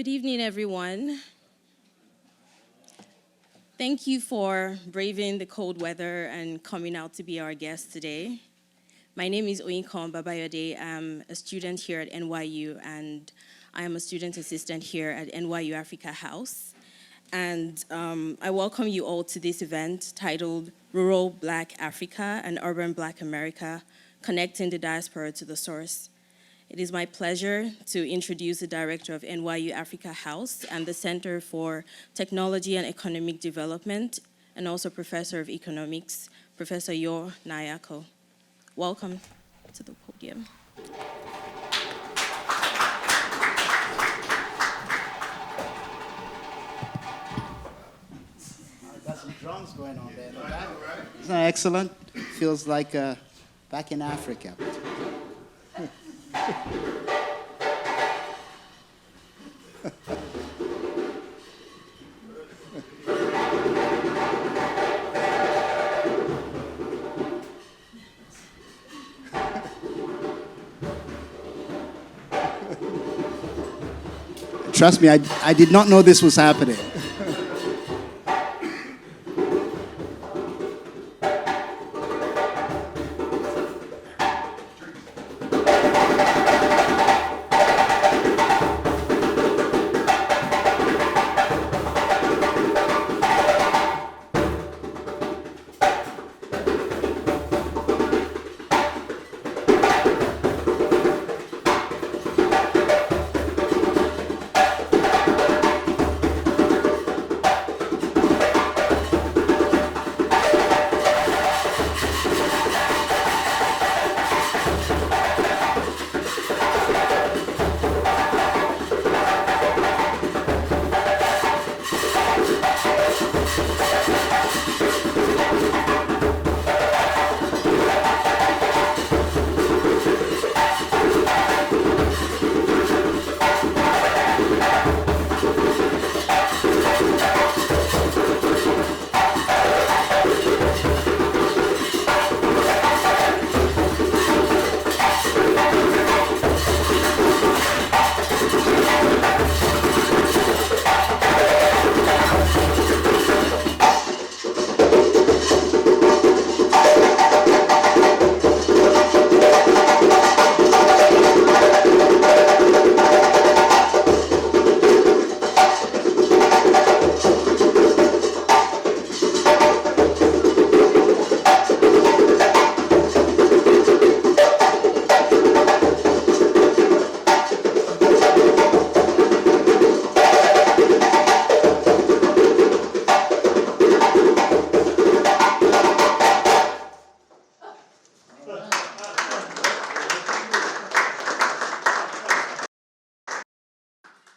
Good evening, everyone. Thank you for braving the cold weather and coming out to be our guest today. My name is Oyinkan Babayode. I'm a student here at NYU, and I am a student assistant here at NYU Africa House. And I welcome you all to this event titled Rural Black Africa and Urban Black America, Connecting the Diaspora to the Source. It is my pleasure to introduce the director of NYU Africa House and the Center for Technology and Economic Development, and also Professor of Economics, Professor Yaw Nyarko. Welcome to the podium. Got some drums going on there. Isn't that excellent? Feels like back in Africa. Trust me, I did not know this was happening.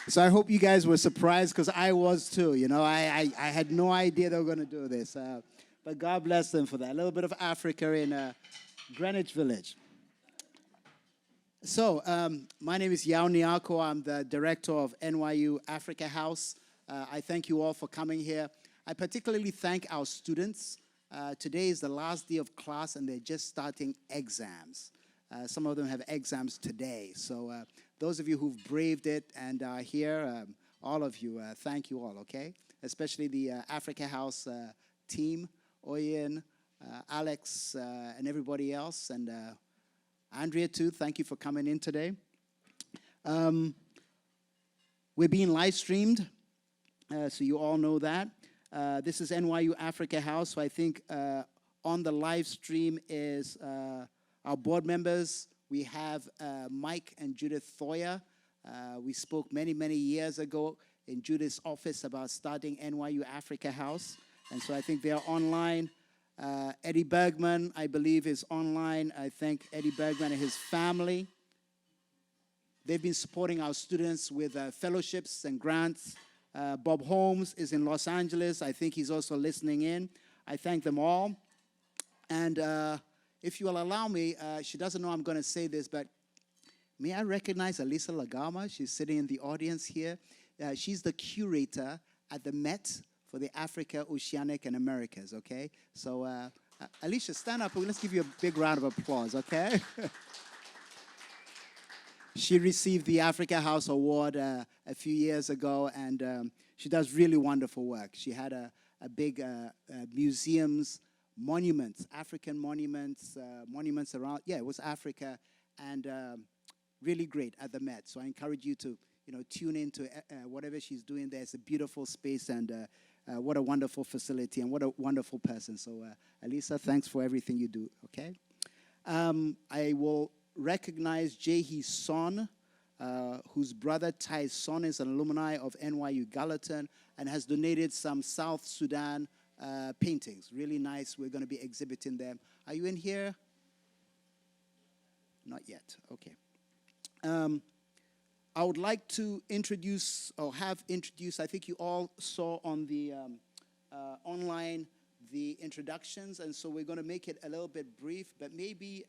So I hope you guys were surprised, because I was too. You know, I had no idea they were going to do this. But God bless them for that. A little bit of Africa in Greenwich Village. So my name is Yaw Nyarko. I'm the director of NYU Africa House. I thank you all for coming here. I particularly thank our students. Today is the last day of class, and they're just starting exams. Some of them have exams today. So those of you who've braved it and are here, all of you, thank you all, okay? Especially the Africa House team, Oyen, Alex, and everybody else. And Andrea, too, thank you for coming in today. We're being live streamed, so you all know that. This is NYU Africa House, so I think on the live stream is our board members. We have Mike and Judith Thoyer. We spoke many, many years ago in Judith's office about starting NYU Africa House. And so I think they are online. Eddie Bergman, I believe, is online. I thank Eddie Bergman and his family. They've been supporting our students with fellowships and grants. Bob Holmes is in Los Angeles. I think he's also listening in. I thank them all. And if you will allow me, she doesn't know I'm going to say this, but may I recognize Alisa Lagama? She's sitting in the audience here. She's the curator at the Met for the Africa, Oceanic, and Americas, okay? So, Alicia, stand up and let's give you a big round of applause, okay? She received the Africa House Award a few years ago, and she does really wonderful work. She had a big museums, monuments, African monuments, monuments around, yeah, it was Africa, and really great at the Met. So I encourage you to, tune into whatever she's doing there. It's a beautiful space, and what a wonderful facility, and what a wonderful person. So Alisa, thanks for everything you do, okay? I will recognize Jehi Son, whose brother Tai Son is an alumni of NYU Gallatin and has donated some South Sudan paintings. Really nice. We're going to be exhibiting them. Are you in here? Not yet. Okay. I would like to introduce, or have introduced, I think you all saw on the online the introductions, and so we're going to make it a little bit brief, but maybe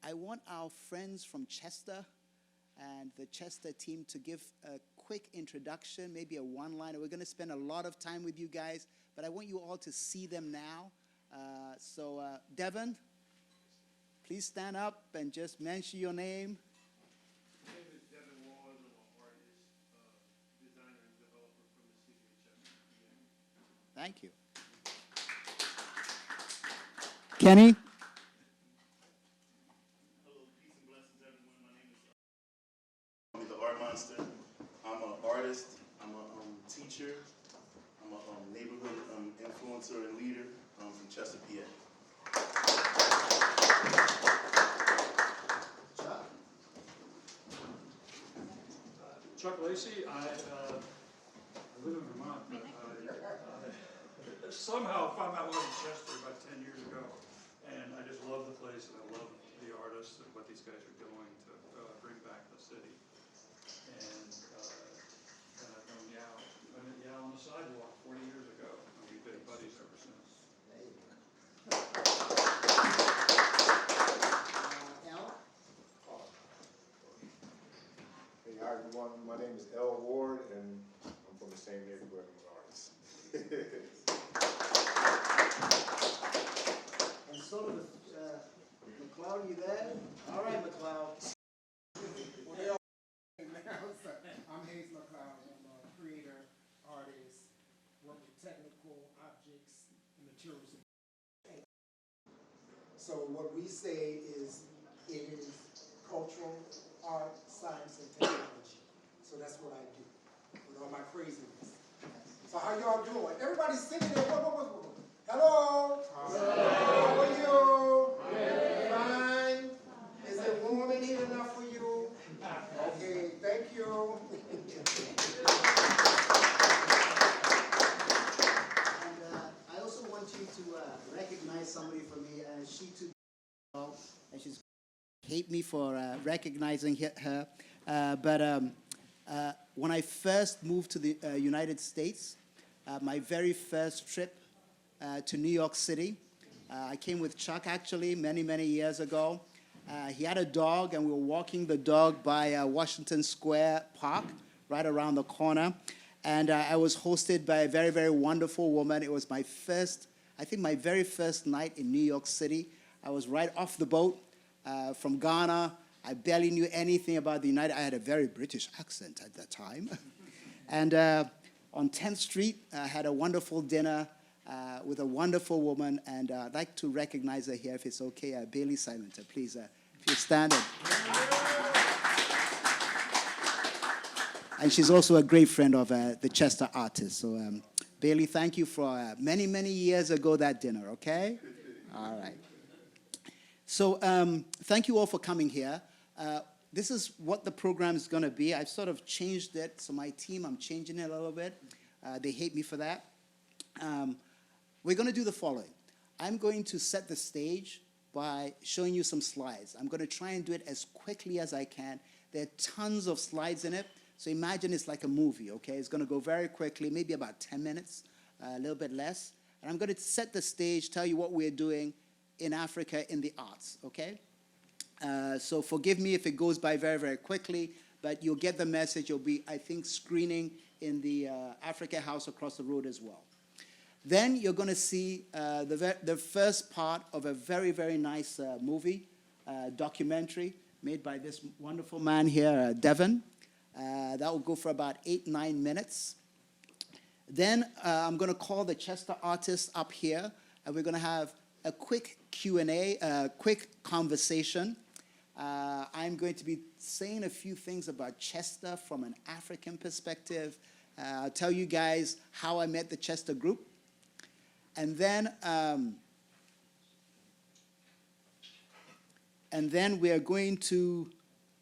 I want our friends from Chester and the Chester team to give a quick introduction, maybe a one-liner. We're going to spend a lot of time with you guys, but I want you all to see them now. So Devon, please stand up and just mention your name. My name is Devon Walls. I'm an artist, designer, and developer from the city of Chester, PA. Thank you. Kenny? Hello, peace and blessings, everyone. My name is the Art Monster. I'm an artist. I'm a teacher. I'm a neighborhood influencer and leader from Chester, PA. Chuck Lacey. I live in Vermont, but I somehow found my way in Chester about 10 years ago, and I just love the place, and I love the artists and what these guys are doing to bring back the city. And I've known Yaw. I met Yaw on the sidewalk 40 years ago, and we've been buddies ever since. Hey, hi everyone. My name is L. Ward, and I'm from the same neighborhood. I'm an artist. And so does McLeod, you there? All right, McLeod. I'm Hayes McLeod. I'm a creator, artist, work with technical objects and materials. So what we say is it is cultural, art, science, and technology. So that's what I do with all my craziness. So how y'all doing? Everybody's sitting there. Whoa. Hello. How are you? Fine. Is it warm in here enough for you? Okay, thank you. And I also want you to recognize somebody for me. She too, and she's hate me for recognizing her. But when I first moved to the United States, my very first trip to New York City, I came with Chuck actually many years ago. He had a dog, and we were walking the dog by Washington Square Park, right around the corner. And I was hosted by a very wonderful woman. It was my very first night in New York City. I was right off the boat from Ghana. I barely knew anything about the United. I had a very British accent at that time. And on 10th Street, I had a wonderful dinner with a wonderful woman, and I'd like to recognize her here, if it's okay. Bailey Silenter, please, if you stand up. And she's also a great friend of the Chester artist. So, Bailey, thank you for many years ago that dinner, okay? All right. So, thank you all for coming here. This is what the program is going to be. I've sort of changed it. So my team, I'm changing it a little bit. They hate me for that. We're going to do the following. I'm going to set the stage by showing you some slides. I'm going to try and do it as quickly as I can. There are tons of slides in it. So imagine it's like a movie, okay? It's going to go very quickly, maybe about 10 minutes, a little bit less. And I'm going to set the stage, tell you what we're doing in Africa in the arts, okay? So forgive me if it goes by very quickly, but you'll get the message. You'll be, I think, screening in the Africa House across the road as well. Then you're going to see the first part of a very nice movie, documentary. made by this wonderful man here, Devon. That will go for about 8-9 minutes. Then I'm going to call the Chester artists up here, and we're going to have a quick Q&A, a quick conversation. I'm going to be saying a few things about Chester from an African perspective. I'll tell you guys how I met the Chester group. And then we are going to,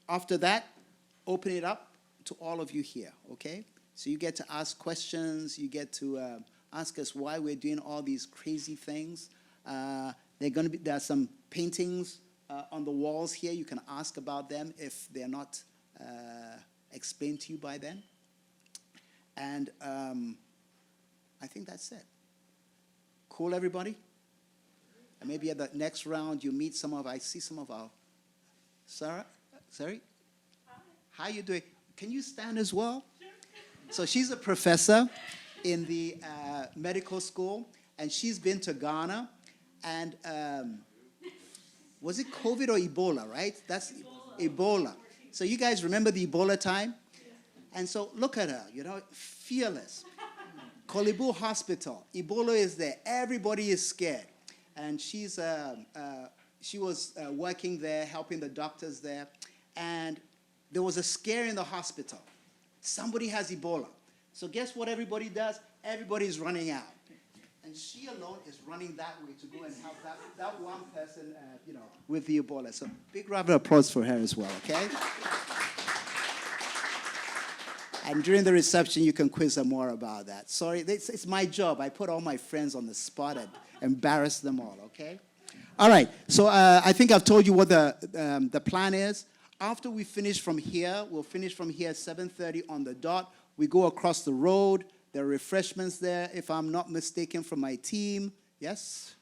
after that, open it up to all of you here, okay? So you get to ask questions, you get to ask us why we're doing all these crazy things. There are some paintings on the walls here. You can ask about them if they're not explained to you by then. And I think that's it. Cool, everybody? And maybe at the next round, you meet I see some of our, Sarah? Sorry? Hi. How you doing? Can you stand as well? Sure. So she's a professor in the medical school, and she's been to Ghana. And was it COVID or Ebola, right? That's Ebola. So you guys remember the Ebola time? And so look at her, fearless. Kolibu Hospital. Ebola is there. Everybody is scared. And she was working there, helping the doctors there. And there was a scare in the hospital. Somebody has Ebola. So guess what everybody does? Everybody's running out. And she alone is running that way to go and help that one person, with the Ebola. So big round of applause for her as well, okay? And during the reception, you can quiz her more about that. Sorry, it's my job. I put all my friends on the spot and embarrass them all, okay? All right, so I think I've told you what the plan is. After we finish from here, we'll finish from here at 7:30 on the dot. We go across the road. There are refreshments there, if I'm not mistaken, from my team. Yes?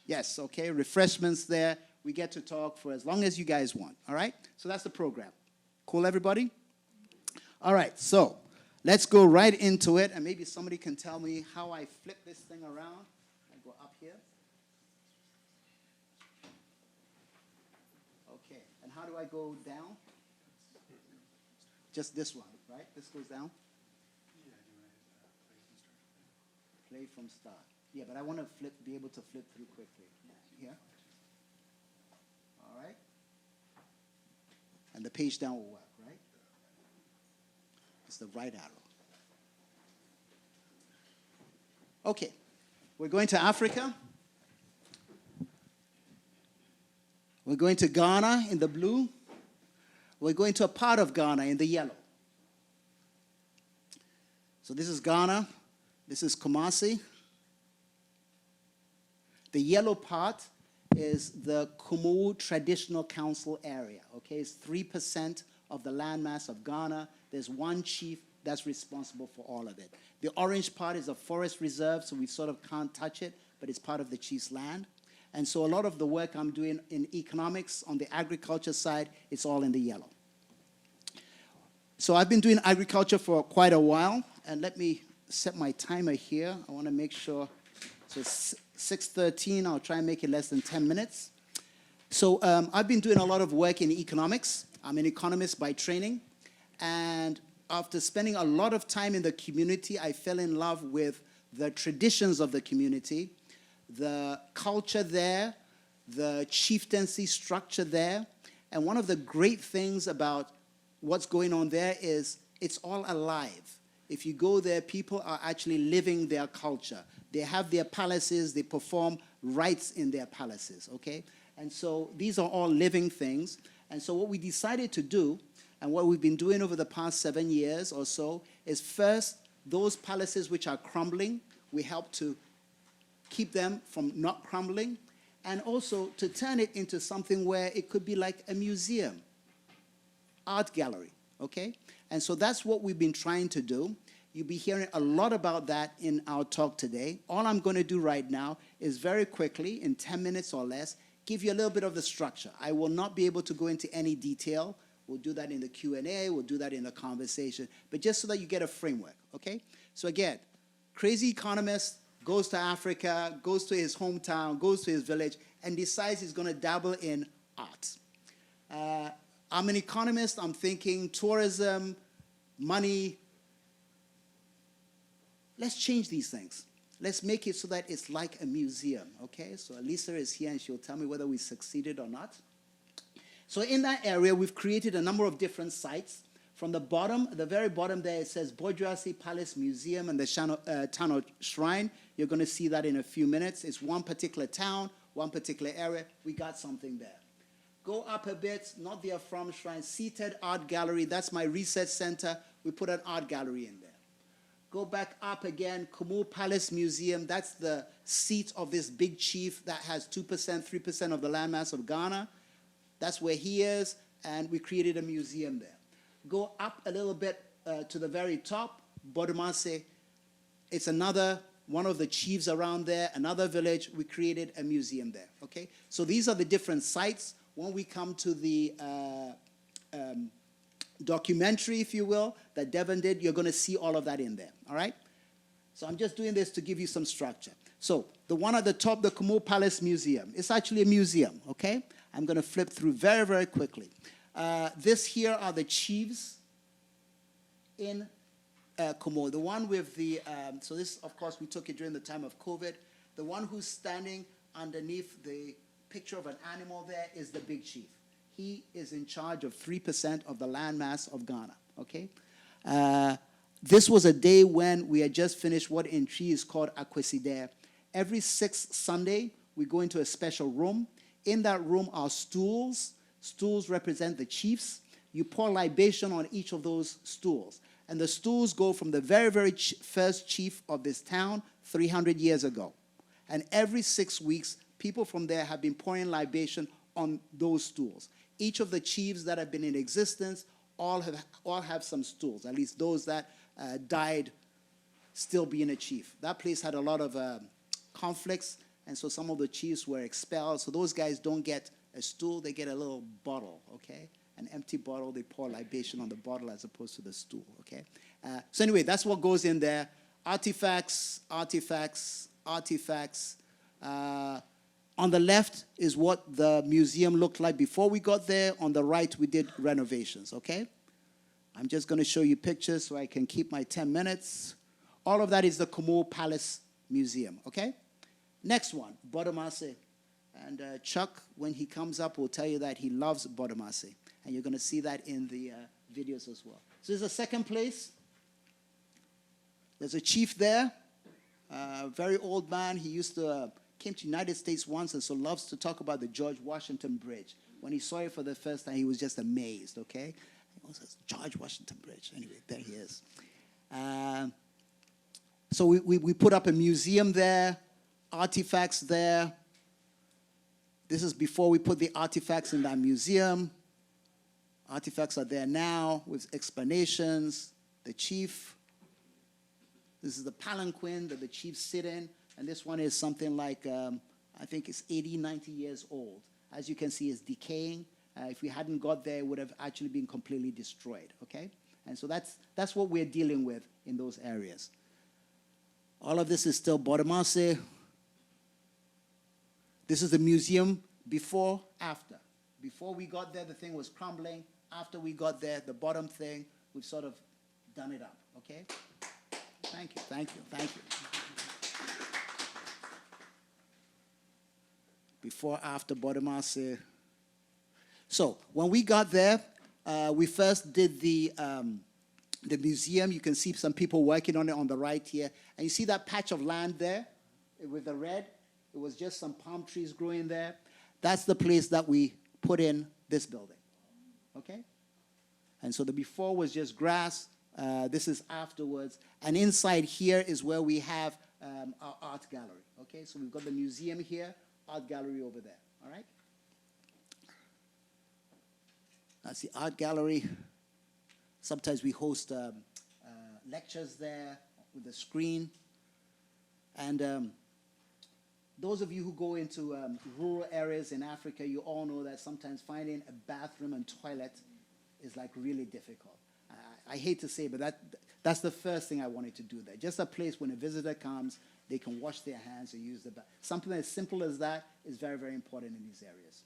Yes, okay, refreshments there. We get to talk for as long as you guys want, all right? So that's the program. Cool, everybody? All right, so let's go right into it, and maybe somebody can tell me how I flip this thing around. I go up here. Okay, and how do I go down? Just this one, right? This goes down? Play from start. Yeah, but I want to be able to flip through quickly. Here. All right. And the page down will work, right? It's the right arrow. Okay. We're going to Africa. We're going to Ghana in the blue. We're going to a part of Ghana in the yellow. So this is Ghana. This is Kumasi. The yellow part is the Kumawu Traditional Council area. Okay, it's 3% of the landmass of Ghana. There's one chief that's responsible for all of it. The orange part is a forest reserve, so we sort of can't touch it, but it's part of the chief's land. And so a lot of the work I'm doing in economics on the agriculture side, it's all in the yellow. So I've been doing agriculture for quite a while, and let me set my timer here. I want to make sure, so it's 6:13. I'll try and make it less than 10 minutes. So I've been doing a lot of work in economics. I'm an economist by training. And after spending a lot of time in the community, I fell in love with the traditions of the community, the culture there, the chieftaincy structure there. And one of the great things about what's going on there is it's all alive. If you go there, people are actually living their culture. They have their palaces, they perform rites in their palaces, okay? And so these are all living things. And so what we decided to do, and what we've been doing over the past 7 years or so, is first, those palaces which are crumbling, we help to keep them from not crumbling, and also to turn it into something where it could be like a museum, art gallery, okay? And so that's what we've been trying to do. You'll be hearing a lot about that in our talk today. All I'm going to do right now is very quickly, in 10 minutes or less, give you a little bit of the structure. I will not be able to go into any detail. We'll do that in the Q&A. We'll do that in the conversation. But just so that you get a framework, okay? So again, crazy economist goes to Africa, goes to his hometown, goes to his village, and decides he's going to dabble in art. I'm an economist. I'm thinking tourism, money. Let's change these things. Let's make it so that it's like a museum, okay? So Lisa is here and she'll tell me whether we succeeded or not. So in that area, we've created a number of different sites. From the bottom, the very bottom there, it says Bodwease Palace Museum and the Town Shrine. You're going to see that in a few minutes. It's one particular town, one particular area. We got something there. Go up a bit, not there from Shrine, CTED Art Gallery. That's my research center. We put an art gallery in there. Go back up again, Kumawu Palace Museum. That's the seat of this big chief that has 2%, 3% of the landmass of Ghana. That's where he is, and we created a museum there. Go up a little bit to the very top, Bodomase. It's another one of the chiefs around there, another village. We created a museum there, okay? So these are the different sites. When we come to the documentary, if you will, that Devon did, you're going to see all of that in there, all right? So I'm just doing this to give you some structure. So the one at the top, the Kumawu Palace Museum, it's actually a museum, okay? I'm going to flip through very, very quickly. This here are the chiefs in Kumawu. The one with the, so this, of course, we took it during the time of COVID. The one who's standing underneath the picture of an animal there is the big chief. He is in charge of 3% of the landmass of Ghana, okay? This was a day when we had just finished what in Tree is called Akwesidere. Every 6th Sunday, we go into a special room. In that room are stools. Stools represent the chiefs. You pour libation on each of those stools. And the stools go from the very, very first chief of this town 300 years ago. And every 6 weeks, people from there have been pouring libation on those stools. Each of the chiefs that have been in existence all have some stools, at least those that died still being a chief. That place had a lot of conflicts, and so some of the chiefs were expelled. So those guys don't get a stool, they get a little bottle, okay? An empty bottle, they pour libation on the bottle as opposed to the stool, okay? So anyway, that's what goes in there. Artifacts, artifacts, artifacts. On the left is what the museum looked like before we got there. On the right, we did renovations, okay? I'm just going to show you pictures so I can keep my 10 minutes. All of that is the Kumawu Palace Museum, okay? Next one, Bodomase. And Chuck, when he comes up, will tell you that he loves Bodomase. And you're going to see that in the videos as well. So there's a second place. There's a chief there, very old man. He used to... came to the United States once and so loves to talk about the George Washington Bridge. When he saw it for the first time, he was just amazed, okay? He says, George Washington Bridge. Anyway, there he is. So we put up a museum there, artifacts there. This is before we put the artifacts in that museum. Artifacts are there now with explanations. The chief. This is the palanquin that the chiefs sit in. And this one is something like, I think it's 80, 90 years old. As you can see, it's decaying. If we hadn't got there, it would have actually been completely destroyed, okay? And so that's what we're dealing with in those areas. All of this is still Bodomase. This is the museum before, after. Before we got there, the thing was crumbling. After we got there, the bottom thing, we've sort of done it up, okay? Thank you, thank you, thank you. Before, after Bodomase. So when we got there, we first did the museum. You can see some people working on it on the right here. And you see that patch of land there with the red? It was just some palm trees growing there. That's the place that we put in this building, okay? And so the before was just grass. This is afterwards. And inside here is where we have our art gallery, okay? So we've got the museum here, art gallery over there, all right? That's the art gallery. Sometimes we host lectures there with a screen. And those of you who go into rural areas in Africa, you all know that sometimes finding a bathroom and toilet is like really difficult. I hate to say, but that's the first thing I wanted to do there. Just a place when a visitor comes, they can wash their hands and use the bathroom. Something as simple as that is very, very important in these areas.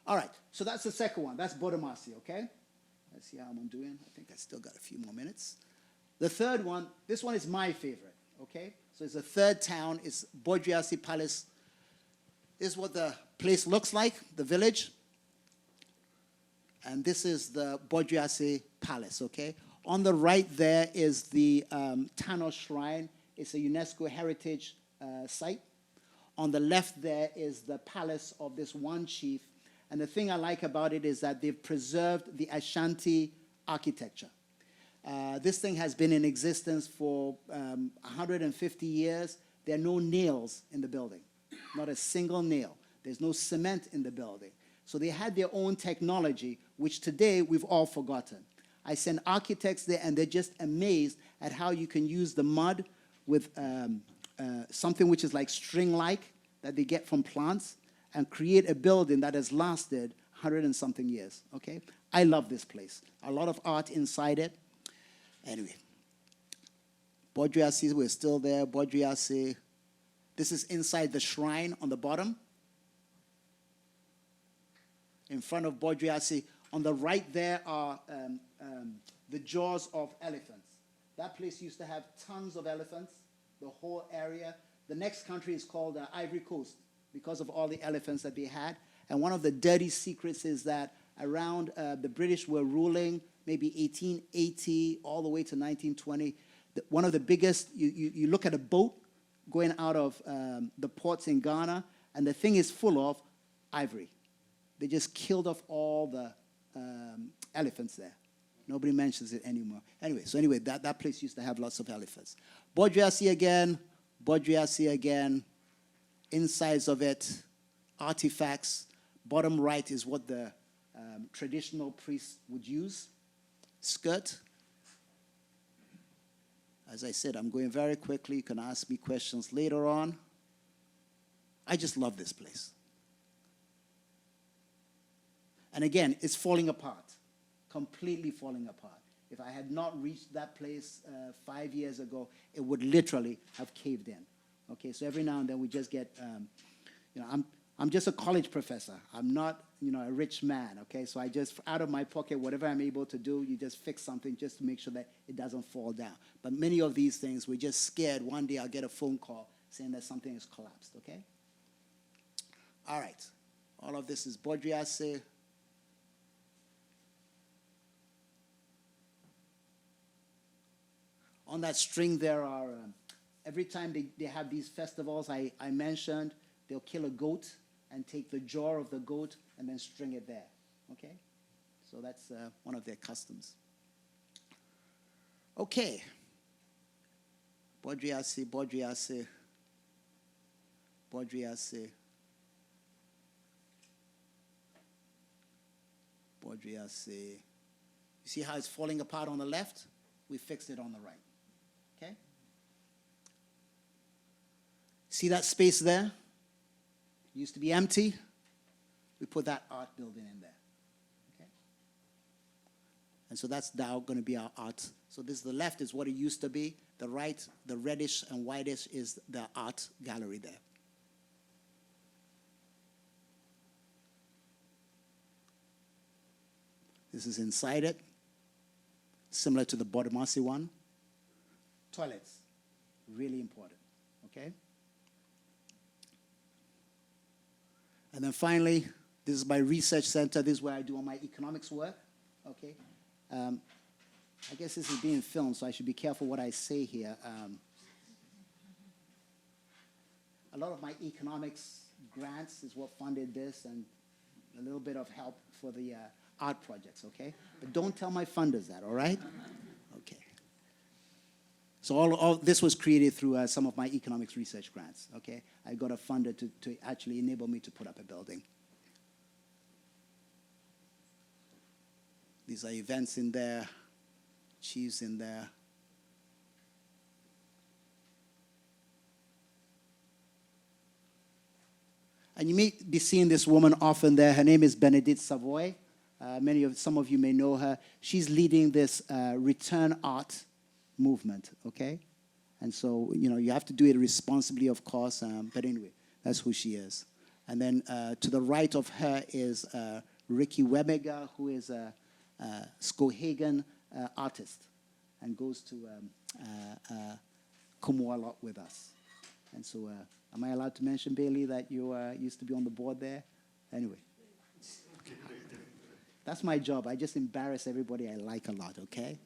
All right, so that's the second one. That's Bodomase, okay? Let's see how I'm doing. I think I still got a few more minutes. The third one, this one is my favorite, okay? So it's the third town. It's Bodwease Palace. This is what the place looks like, the village. And this is the Bodwease Palace, okay? On the right there is the Tano Shrine. It's a UNESCO heritage site. On the left there is the palace of this one chief. And the thing I like about it is that they've preserved the Ashanti architecture. This thing has been in existence for 150 years. There are no nails in the building, not a single nail. There's no cement in the building. So they had their own technology, which today we've all forgotten. I send architects there, and they're just amazed at how you can use the mud with something which is like string-like that they get from plants and create a building that has lasted 100 and something years, okay? I love this place. A lot of art inside it. Anyway, Bodwease, we're still there. Bodwease. This is inside the shrine on the bottom. In front of Bodwease. On the right there are the jaws of elephants. That place used to have tons of elephants, the whole area. The next country is called Ivory Coast because of all the elephants that they had. And one of the dirty secrets is that around the British were ruling, maybe 1880 all the way to 1920. One of the biggest, you look at a boat going out of the ports in Ghana, and the thing is full of ivory. They just killed off all the elephants there. Nobody mentions it anymore. Anyway, that place used to have lots of elephants. Bodwease again, insides of it, artifacts. Bottom right is what the traditional priests would use. Skirt. As I said, I'm going very quickly. You can ask me questions later on. I just love this place. And again, it's falling apart, completely falling apart. If I had not reached that place 5 years ago, it would literally have caved in. Okay, so every now and then we just get, I'm just a college professor. I'm not, a rich man, okay? So I just, out of my pocket, whatever I'm able to do, you just fix something just to make sure that it doesn't fall down. But many of these things, we're just scared. One day I'll get a phone call saying that something has collapsed, okay? All right. All of this is Bodwease. On that string, there are, every time they have these festivals I mentioned, they'll kill a goat and take the jaw of the goat and then string it there, okay? So that's one of their customs. Okay. Bodwease. You see how it's falling apart on the left? We fixed it on the right, okay? See that space there? It used to be empty. We put that art building in there, okay? And so that's now going to be our art. So this, the left is what it used to be. The right, the reddish and whitish, is the art gallery there. This is inside it, similar to the Bodomase one. Toilets, really important, okay? And then finally, this is my research center. This is where I do all my economics work, okay? I guess this is being filmed, so I should be careful what I say here. A lot of my economics grants is what funded this, and a little bit of help for the art projects, okay? But don't tell my funders that, all right? Okay. So all this was created through some of my economics research grants, okay? I got a funder to actually enable me to put up a building. These are events in there, chiefs in there. And you may be seeing this woman often there. Her name is Benedict Savoy. Some of you may know her. She's leading this return art movement, okay? And so, you have to do it responsibly, of course. But anyway, that's who she is. And then to the right of her is Ricky Wemega, who is a Skohagen artist and goes to Kumawu a lot with us. And so, am I allowed to mention, Bailey, that you used to be on the board there? Anyway. That's my job. I just embarrass everybody I like a lot, okay?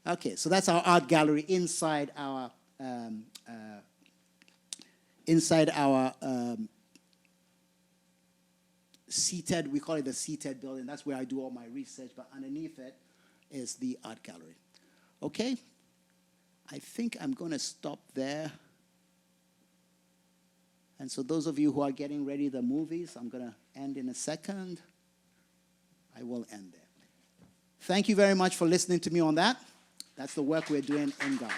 Okay, so that's our art gallery inside our CTED, we call it the CTED building. That's where I do all my research, but underneath it is the art gallery. Okay? I think I'm going to stop there. And so those of you who are getting ready the movies, I'm going to end in a second. I will end there. Thank you very much for listening to me on that. That's the work we're doing in Ghana.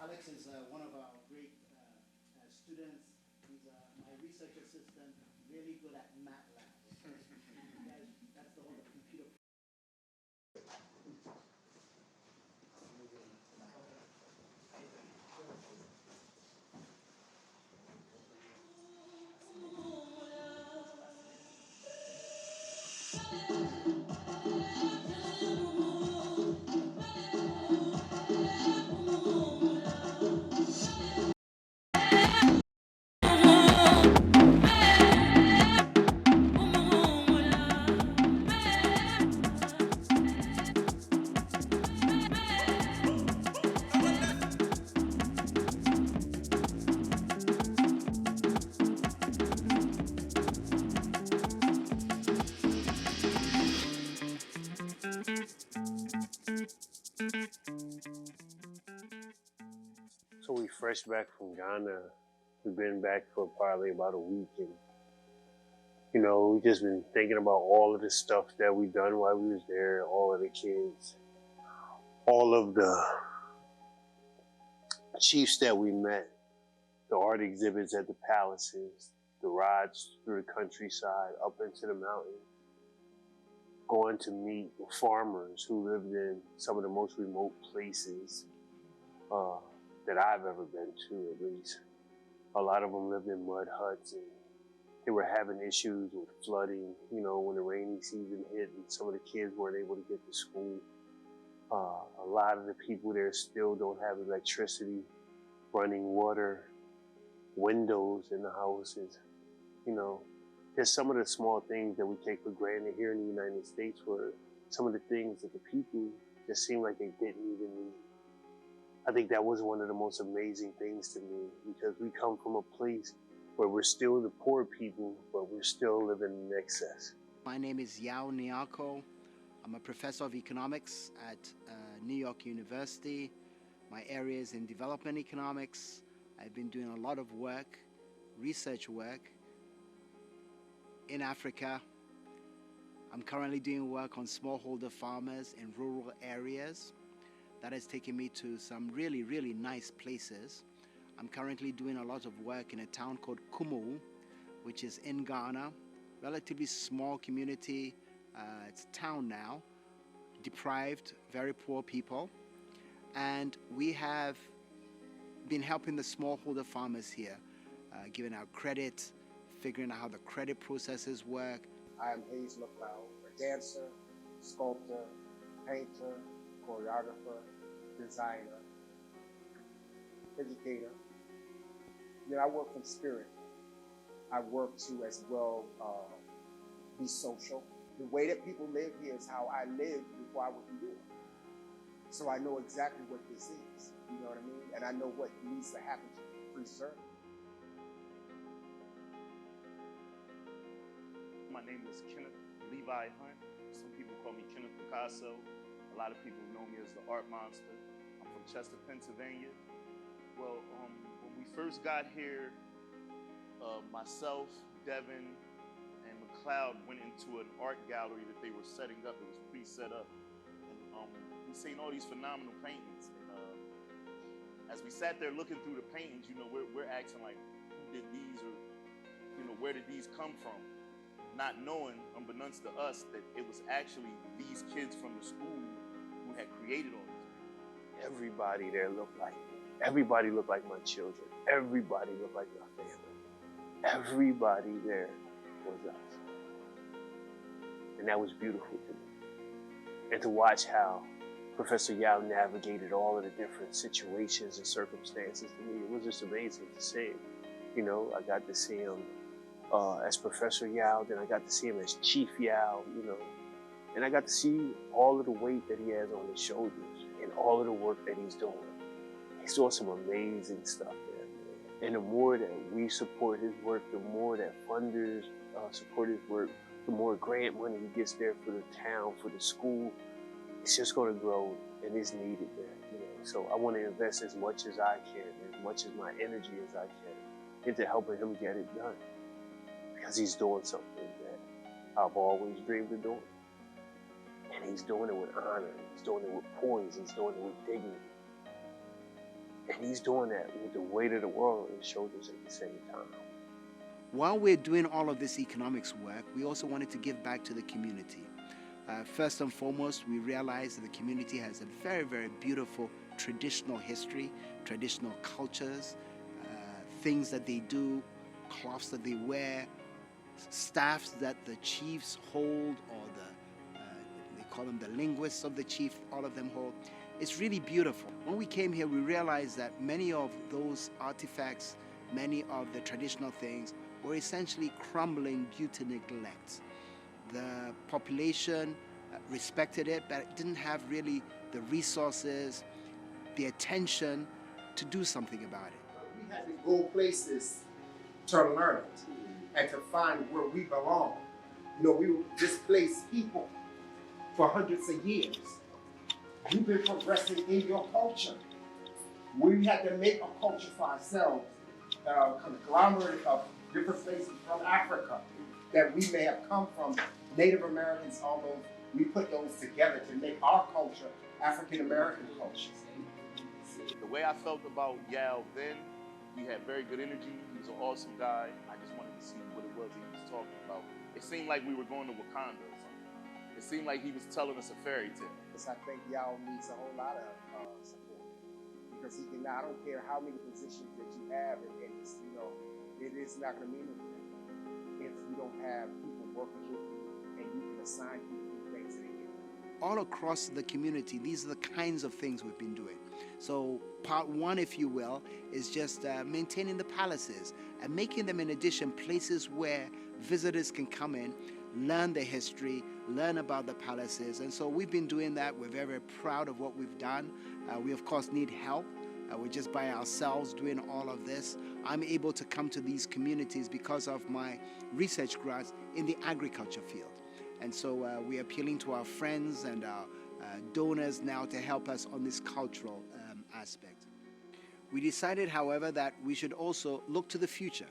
Alex is one of our great students. He's my research assistant, really good at McLeod. That's the whole computer. So we fresh back from Ghana. We've been back for probably about a week, and you know, we just been thinking about all of the stuff that we done while we was there, all of the kids, all of the chiefs that we met, the art exhibits at the palaces, the rides through the countryside, up into the mountains, going to meet farmers who lived in some of the most remote places that I've ever been to, at least. A lot of them lived in mud huts, and they were having issues with flooding, you know, when the rainy season hit and some of the kids weren't able to get to school. A lot of the people there still don't have electricity, running water, windows in the houses. You know, there's some of the small things that we take for granted here in the United States were some of the things that the people just seemed like they didn't even need. I think that was one of the most amazing things to me, because we come from a place where we're still the poor people, but we're still living in excess. My name is Yaw Nyarko. I'm a professor of economics at New York University. My area is in development economics. I've been doing a lot of work, research work in Africa. I'm currently doing work on smallholder farmers in rural areas. That has taken me to some really, really nice places. I'm currently doing a lot of work in a town called Kumawu, which is in Ghana. Relatively small community. It's a town now. Deprived, very poor people. And we have been helping the smallholder farmers here, giving out credit, figuring out how the credit processes work. I am McLeod, a dancer, sculptor, painter, choreographer, designer, educator. You know, I work from spirit. I work to as well be social. The way that people live here is how I lived before I was here. So I know exactly what this is, you know what I mean? And I know what needs to happen to preserve it. My name is Kenneth Hunt. Some people call me Kenneth Picasso. A lot of people know me as the Art Monster. I'm from Chester, Pennsylvania. Well, when we first got here, myself, Devon, and McLeod went into an art gallery that they were setting up. It was pre-set up. And we seen all these phenomenal paintings. And as we sat there looking through the paintings, you know, we're asking like, who did these, or, you know, where did these come from? not knowing, unbeknownst to us, that it was actually these kids from the school who had created all this. Everybody there looked like me. Everybody looked like my children. Everybody looked like my family. Everybody there was us. And that was beautiful to me. And to watch how Professor Yaw navigated all of the different situations and circumstances, to me, it was just amazing to see. You know, I got to see him as Professor Yaw, then I got to see him as Chief Yaw, you know, and I got to see all of the weight that he has on his shoulders and all of the work that he's doing. He's doing some amazing stuff there, man. And the more that we support his work, the more that funders support his work, the more grant money he gets there for the town, for the school, it's just going to grow and it's needed there, you know. So I want to invest as much as I can, as much as my energy as I can, into helping him get it done. Because he's doing something that I've always dreamed of doing. And he's doing it with honor, he's doing it with poise, he's doing it with dignity. And he's doing that with the weight of the world on his shoulders at the same time. While we're doing all of this economics work, we also wanted to give back to the community. First and foremost, we realized that the community has a very, very beautiful traditional history, traditional cultures, things that they do, cloths that they wear, staffs that the chiefs hold, or they call them the linguists of the chief, all of them hold. It's really beautiful. When we came here, we realized that many of those artifacts, many of the traditional things were essentially crumbling due to neglect. The population respected it, but it didn't have really the resources, the attention to do something about it. We had to go places to learn it and to find where we belong. You know, we were displaced people for hundreds of years. You've been progressing in your culture. We had to make a culture for ourselves, a conglomerate of different places from Africa that we may have come from, Native Americans, although we put those together to make our culture African American culture. The way I felt about Yaw then, he had very good energy, he was an awesome guy. I just wanted to see what it was he was talking about. It seemed like we were going to Wakanda or something. It seemed like he was telling us a fairy tale. I think Yaw needs a whole lot of support, because he can. I don't care how many positions that you have, and it's, you know, it is not going to mean anything if you don't have people working with you and you can assign people things that they get. All across the community, these are the kinds of things we've been doing. So part one, if you will, is just maintaining the palaces and making them, in addition, places where visitors can come in, learn the history, learn about the palaces. And so we've been doing that. We're very, very proud of what we've done. We, of course, need help. We're just by ourselves doing all of this. I'm able to come to these communities because of my research grants in the agriculture field. And so we're appealing to our friends and our donors now to help us on this cultural aspect. We decided, however, that we should also look to the future.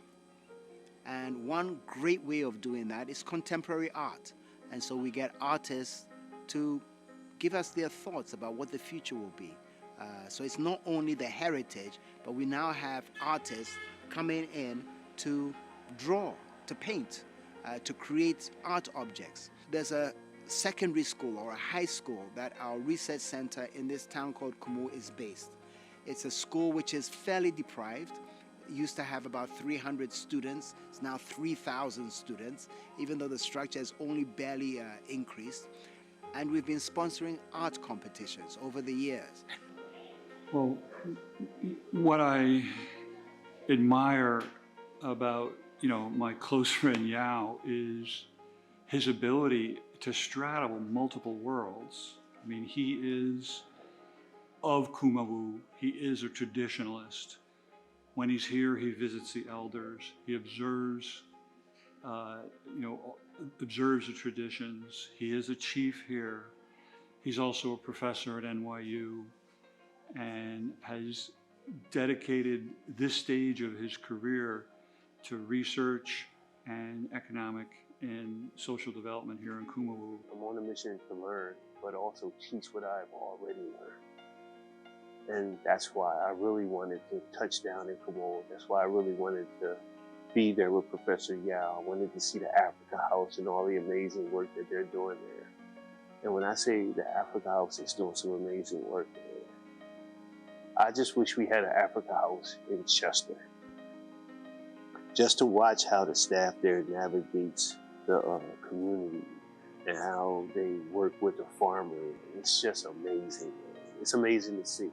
And one great way of doing that is contemporary art. And so we get artists to give us their thoughts about what the future will be. So it's not only the heritage, but we now have artists coming in to draw, to paint, to create art objects. There's a secondary school or a high school that our research center in this town called Kumawu is based. It's a school which is fairly deprived. It used to have about 300 students. It's now 3,000 students, even though the structure has only barely increased. And we've been sponsoring art competitions over the years. Well, what I admire about, you know, my close friend Yaw is his ability to straddle multiple worlds. I mean, he is of Kumawu. He is a traditionalist. When he's here, he visits the elders. He observes, observes the traditions. He is a chief here. He's also a professor at NYU and has dedicated this stage of his career to research and economic and social development here in Kumawu. I'm on a mission to learn, but also teach what I've already learned. And that's why I really wanted to touch down in Kumawu. That's why I really wanted to be there with Professor Yaw. I wanted to see the Africa House and all the amazing work that they're doing there. And when I say the Africa House is doing some amazing work there, I just wish we had an Africa House in Chester, just to watch how the staff there navigates the community and how they work with the farmer. It's just amazing. It's amazing to see.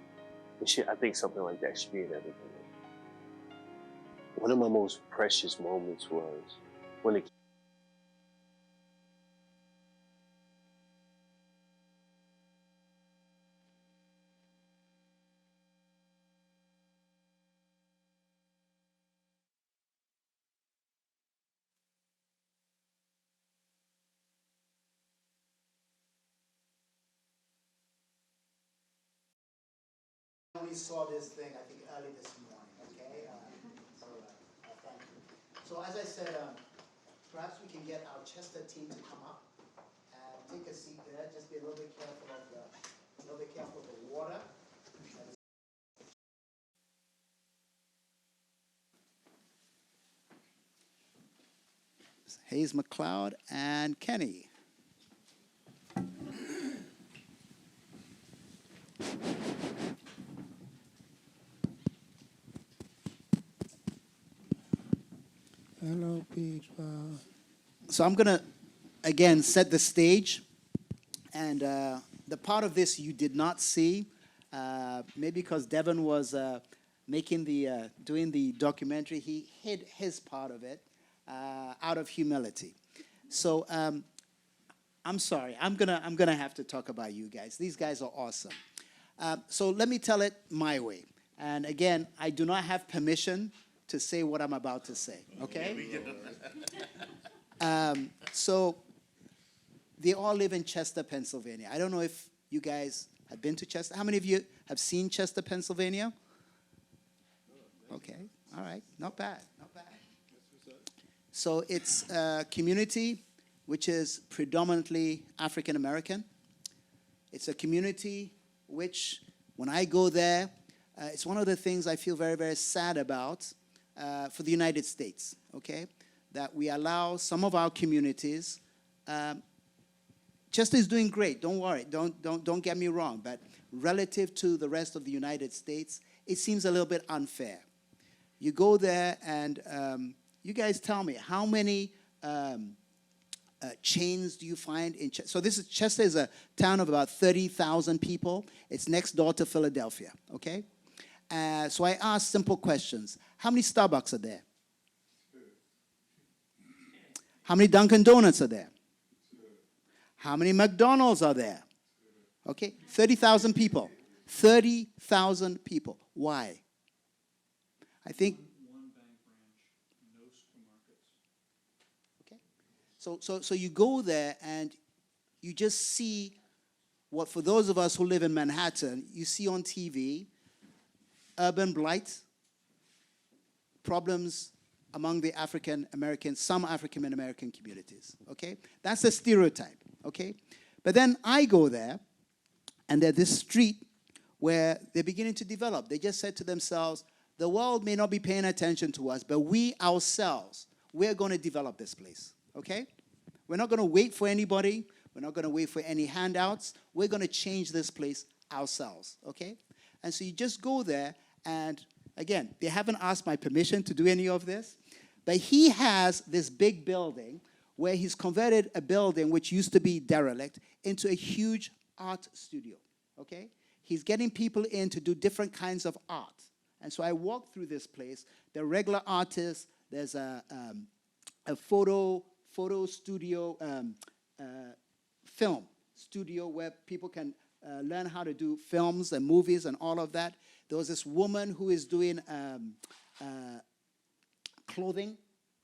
I think something like that should be in everything. One of my most precious moments was when the I only saw this thing, I think, early this morning, okay? Thank you. So as I said, perhaps we can get our Chester team to come up and take a seat there. Just be a little bit careful of the water. Hayes McLeod and Kenny. Hello, people. So I'm going to, again, set the stage. And the part of this you did not see, maybe because Devon was doing the documentary, he hid his part of it out of humility. So I'm sorry. I'm gonna have to talk about you guys. These guys are awesome. So let me tell it my way. And again, I do not have permission to say what I'm about to say, okay? So they all live in Chester, Pennsylvania. I don't know if you guys have been to Chester. How many of you have seen Chester, Pennsylvania? Okay, all right, not bad, not bad. So it's a community which is predominantly African American. It's a community which, when I go there, it's one of the things I feel very, very sad about for the United States, okay? That we allow some of our communities, Chester is doing great, don't worry, don't get me wrong, but relative to the rest of the United States, it seems a little bit unfair. You go there and you guys tell me, how many chains do you find in Chester? So Chester is a town of about 30,000 people. It's next door to Philadelphia, okay? So I ask simple questions. How many Starbucks are there? How many Dunkin' Donuts are there? How many McDonald's are there? Okay, 30,000 people. 30,000 people. Why? I think. One bank branch, no supermarkets. Okay, so you go there and you just see what, for those of us who live in Manhattan, you see on TV, urban blight, problems among the some African American communities, okay? That's a stereotype, okay? But then I go there, and there's this street where they're beginning to develop. They just said to themselves, the world may not be paying attention to us, but we ourselves, we're going to develop this place, okay? We're not going to wait for anybody. We're not going to wait for any handouts. We're going to change this place ourselves, okay? And so you just go there, and again, they haven't asked my permission to do any of this, but he has this big building where he's converted a building which used to be derelict into a huge art studio, okay? He's getting people in to do different kinds of art. And so I walk through this place. There are regular artists. There's a photo studio, film studio where people can learn how to do films and movies and all of that. There was this woman who is doing clothing,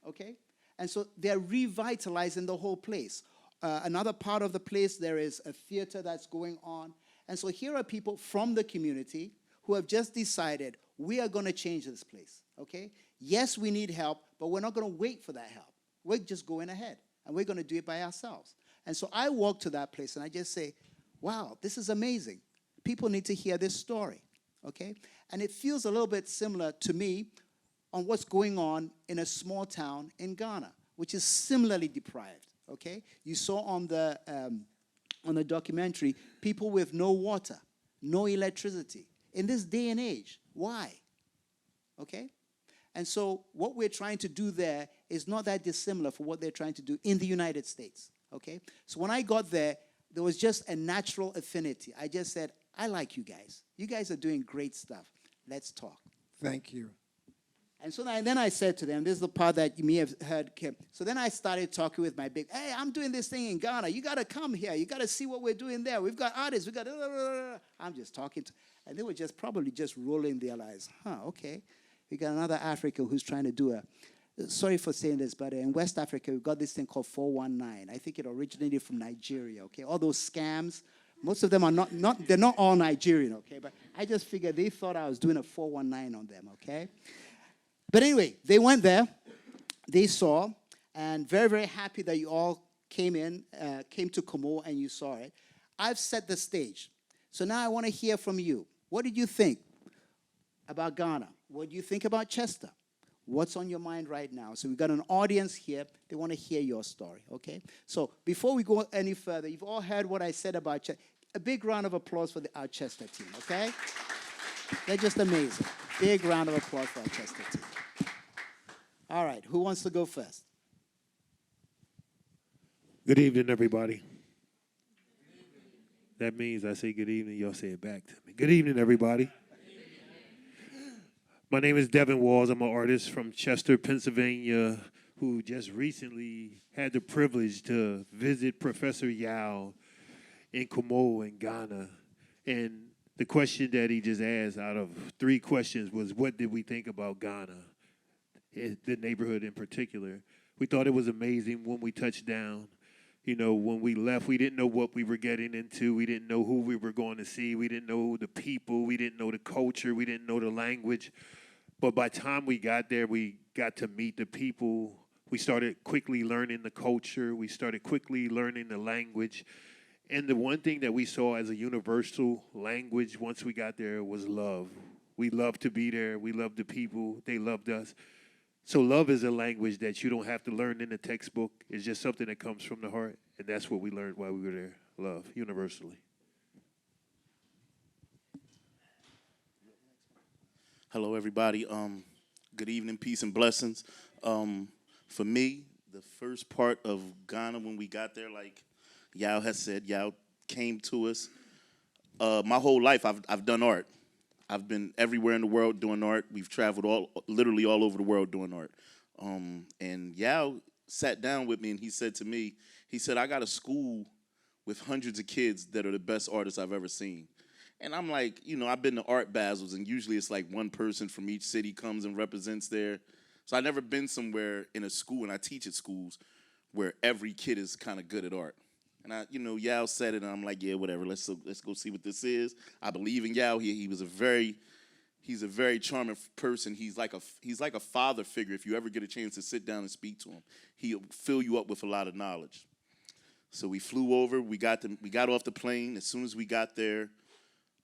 okay? And so they're revitalizing the whole place. Another part of the place, there is a theater that's going on. And so here are people from the community who have just decided, we are going to change this place, okay? Yes, we need help, but we're not going to wait for that help. We're just going ahead, and we're going to do it by ourselves. And so I walk to that place, and I just say, wow, this is amazing. People need to hear this story, okay? And it feels a little bit similar to me on what's going on in a small town in Ghana, which is similarly deprived, okay? You saw on the documentary, people with no water, no electricity. In this day and age, why? Okay? And so what we're trying to do there is not that dissimilar for what they're trying to do in the United States, okay? So when I got there, there was just a natural affinity. I just said, I like you guys. You guys are doing great stuff. Let's talk. Thank you. And so then I said to them, this is the part that you may have heard, Kim. So then I started talking with my hey, I'm doing this thing in Ghana. You got to come here. You got to see what we're doing there. We've got artists. We got, I'm just talking to, and they were just probably just rolling their eyes. Okay. We got another African who's trying to do sorry for saying this, but in West Africa, we've got this thing called 419. I think it originated from Nigeria, okay? All those scams, most of them are they're not all Nigerian, okay? But I just figured they thought I was doing a 419 on them, okay? But anyway, they went there, they saw, and very, very happy that you all came to Kumawu and you saw it. I've set the stage. So now I want to hear from you. What did you think about Ghana? What do you think about Chester? What's on your mind right now? So we've got an audience here. They want to hear your story, okay? So before we go any further, you've all heard what I said about Chester. A big round of applause for our Chester team, okay? They're just amazing. Big round of applause for our Chester team. All right, who wants to go first? Good evening, everybody. That means I say good evening, y'all say it back to me. Good evening, everybody. My name is Devon Walls. I'm an artist from Chester, Pennsylvania, who just recently had the privilege to visit Professor Yaw in Kumawu in Ghana. And the question that he just asked out of 3 questions was, what did we think about Ghana, the neighborhood in particular? We thought it was amazing when we touched down. You know, when we left, we didn't know what we were getting into. We didn't know who we were going to see. We didn't know the people. We didn't know the culture. We didn't know the language. But by the time we got there, we got to meet the people. We started quickly learning the culture. We started quickly learning the language. And the one thing that we saw as a universal language once we got there was love. We loved to be there. We loved the people. They loved us. So love is a language that you don't have to learn in the textbook. It's just something that comes from the heart. And that's what we learned while we were there. Love, universally. Hello, everybody. Good evening, peace and blessings. For me, the first part of Ghana when we got there, like Yaw has said, Yaw came to us. My whole life, I've done art. I've been everywhere in the world doing art. We've traveled literally all over the world doing art. And Yaw sat down with me and he said to me, he said, I got a school with hundreds of kids that are the best artists I've ever seen. And I'm like, you know, I've been to art basels, and usually it's like one person from each city comes and represents there. So I've never been somewhere in a school, and I teach at schools, where every kid is kind of good at art. And Yaw said it, and I'm like, yeah, whatever. Let's go see what this is. I believe in Yaw. He's a very charming person. He's like a father figure. If you ever get a chance to sit down and speak to him, he'll fill you up with a lot of knowledge. So we flew over. We got off the plane. As soon as we got there,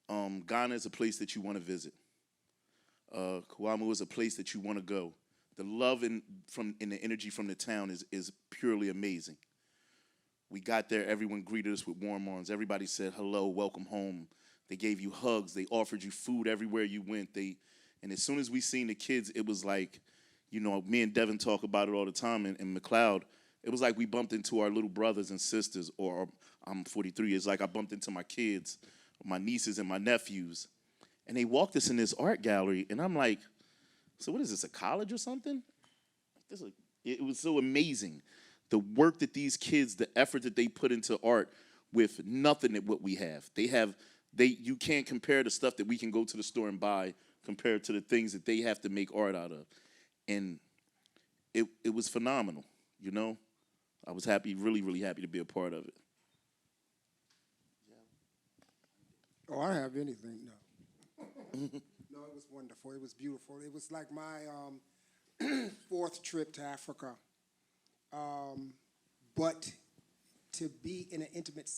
Ghana is a place that you want to visit. Kumawu is a place that you want to go. The love and the energy from the town is purely amazing. We got there, everyone greeted us with warm arms. Everybody said, hello, welcome home. They gave you hugs. They offered you food everywhere you went. And as soon as we seen the kids, it was like, me and Devon talk about it all the time in McLeod. It was like we bumped into our little brothers and sisters, or I'm 43. It's like I bumped into my kids, my nieces and my nephews. And they walked us in this art gallery, and I'm like, so what is this, a college or something? It was so amazing. The work that these kids, the effort that they put into art with nothing at what we have. You can't compare the stuff that we can go to the store and buy compared to the things that they have to make art out of. And it was phenomenal, I was happy, really, really happy to be a part of it. Oh, I don't have anything, no. No, it was wonderful. It was beautiful. It was like my 4th trip to Africa. But to be in an intimate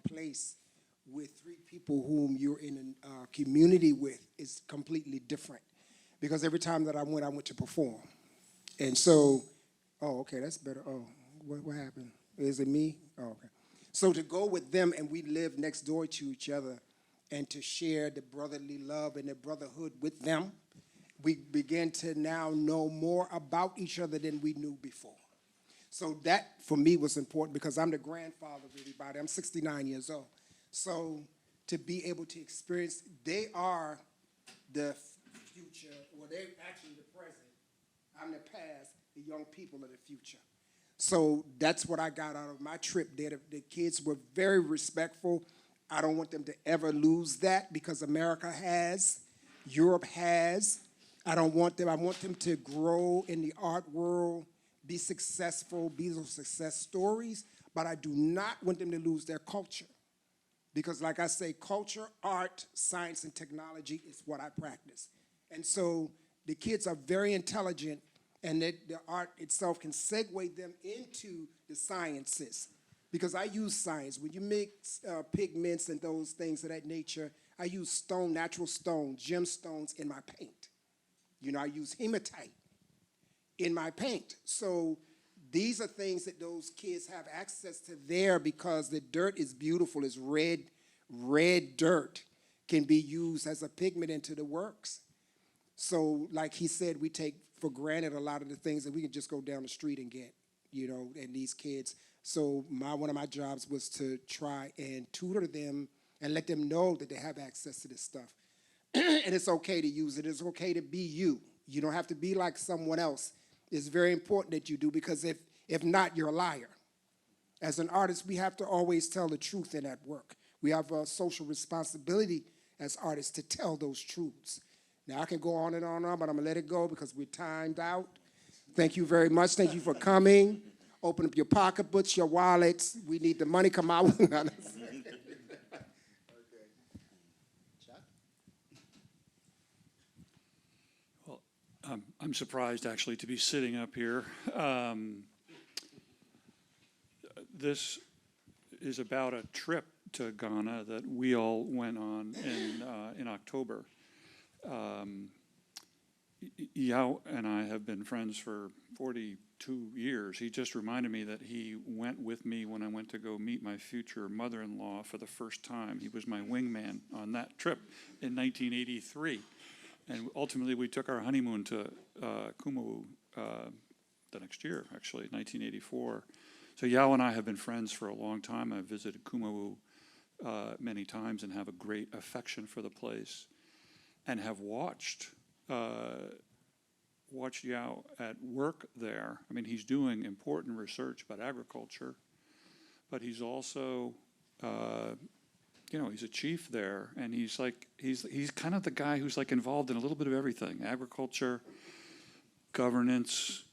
place with 3 people whom you're in a community with is completely different. because every time that I went to perform. And so, oh, okay, that's better. Oh, what happened? Is it me? Oh, okay. So to go with them, and we live next door to each other, and to share the brotherly love and the brotherhood with them, we begin to now know more about each other than we knew before. So that, for me, was important because I'm the grandfather of everybody. I'm 69 years old. So to be able to experience, they are the future, or they're actually the present. I'm the past, the young people of the future. So that's what I got out of my trip there. The kids were very respectful. I don't want them to ever lose that because America has, Europe has. I want them to grow in the art world, be successful, be those success stories, but I do not want them to lose their culture. Because like I say, culture, art, science, and technology is what I practice. And so the kids are very intelligent, and the art itself can segue them into the sciences. Because I use science. When you mix pigments and those things of that nature, I use stone, natural stones, gemstones in my paint. You know, I use hematite in my paint. So these are things that those kids have access to there because the dirt is beautiful. It's red dirt can be used as a pigment into the works. So like he said, we take for granted a lot of the things that we can just go down the street and get, you know, and these kids. So one of my jobs was to try and tutor them and let them know that they have access to this stuff. And it's okay to use it. It's okay to be you. You don't have to be like someone else. It's very important that you do, because if not, you're a liar. As an artist, we have to always tell the truth in that work. We have a social responsibility as artists to tell those truths. Now, I can go on and on, but I'm going to let it go because we're timed out. Thank you very much. Thank you for coming. Open up your pocketbooks, your wallets. We need the money come out. I'm surprised, actually, to be sitting up here. This is about a trip to Ghana that we all went on in October. Yaw and I have been friends for 42 years. He just reminded me that he went with me when I went to go meet my future mother-in-law for the first time. He was my wingman on that trip in 1983. And ultimately, we took our honeymoon to Kumawu the next year, actually, 1984. So Yaw and I have been friends for a long time. I've visited Kumawu many times and have a great affection for the place, and have watched Yaw at work there. I mean, he's doing important research about agriculture, but he's also he's a chief there, and he's kind of the guy who's like involved in a little bit of everything: agriculture, governance,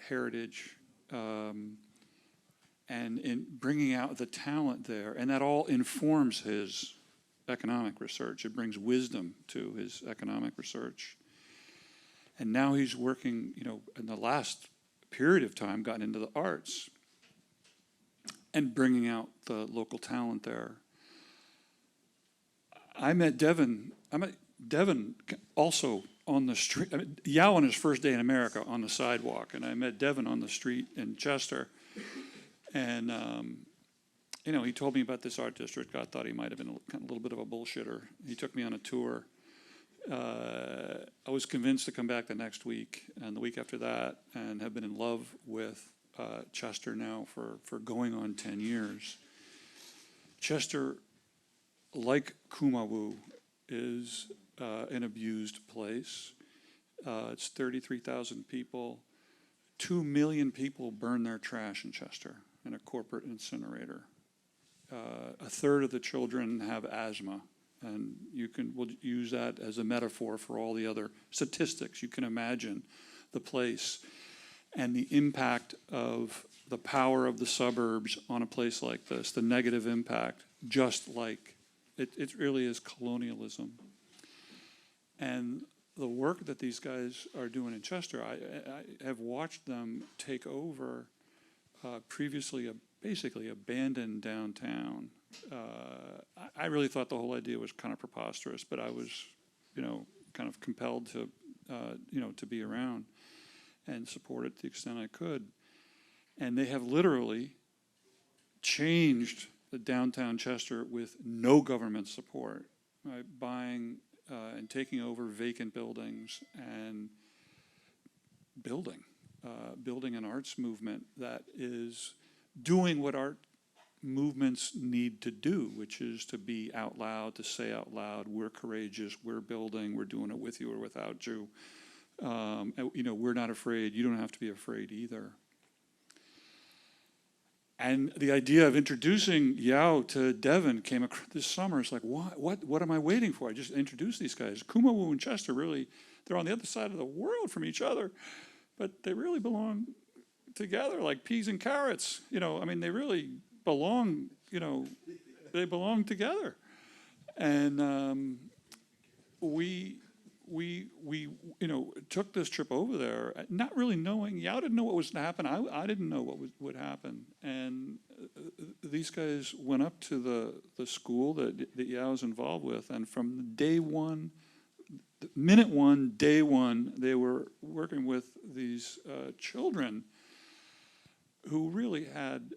heritage, and in bringing out the talent there, and that all informs his economic research. It brings wisdom to his economic research. And now he's working, in the last period of time, gotten into the arts and bringing out the local talent there. I met Devon also on the street. Yaw on his first day in America on the sidewalk, and I met Devon on the street in Chester. And, he told me about this art district. I thought he might have been a little bit of a bullshitter. He took me on a tour. I was convinced to come back the next week and the week after that, and have been in love with Chester now for going on 10 years. Chester, like Kumawu, is an abused place. It's 33,000 people. 2 million people burn their trash in Chester in a corporate incinerator. A third of the children have asthma, and we'll use that as a metaphor for all the other statistics. You can imagine the place and the impact of the power of the suburbs on a place like this, the negative impact, just like it really is colonialism. And the work that these guys are doing in Chester, I have watched them take over previously basically abandoned downtown. I really thought the whole idea was kind of preposterous, but I was, kind of compelled to to be around and support it to the extent I could. And they have literally changed the downtown Chester with no government support, right? Buying and taking over vacant buildings and building an arts movement that is doing what art movements need to do, which is to be out loud, to say out loud, we're courageous, we're building, we're doing it with you or without you. We're not afraid, you don't have to be afraid either. And the idea of introducing Yaw to Devon came across this summer. It's like, what am I waiting for? I just introduced these guys. Kumawu and Chester really, they're on the other side of the world from each other, but they really belong together like peas and carrots. They really belong, they belong together. And we took this trip over there, not really knowing. Yaw didn't know what was to happen. I didn't know what would happen. And these guys went up to the school that Yaw was involved with, and from day one, minute one, day one, they were working with these children who really had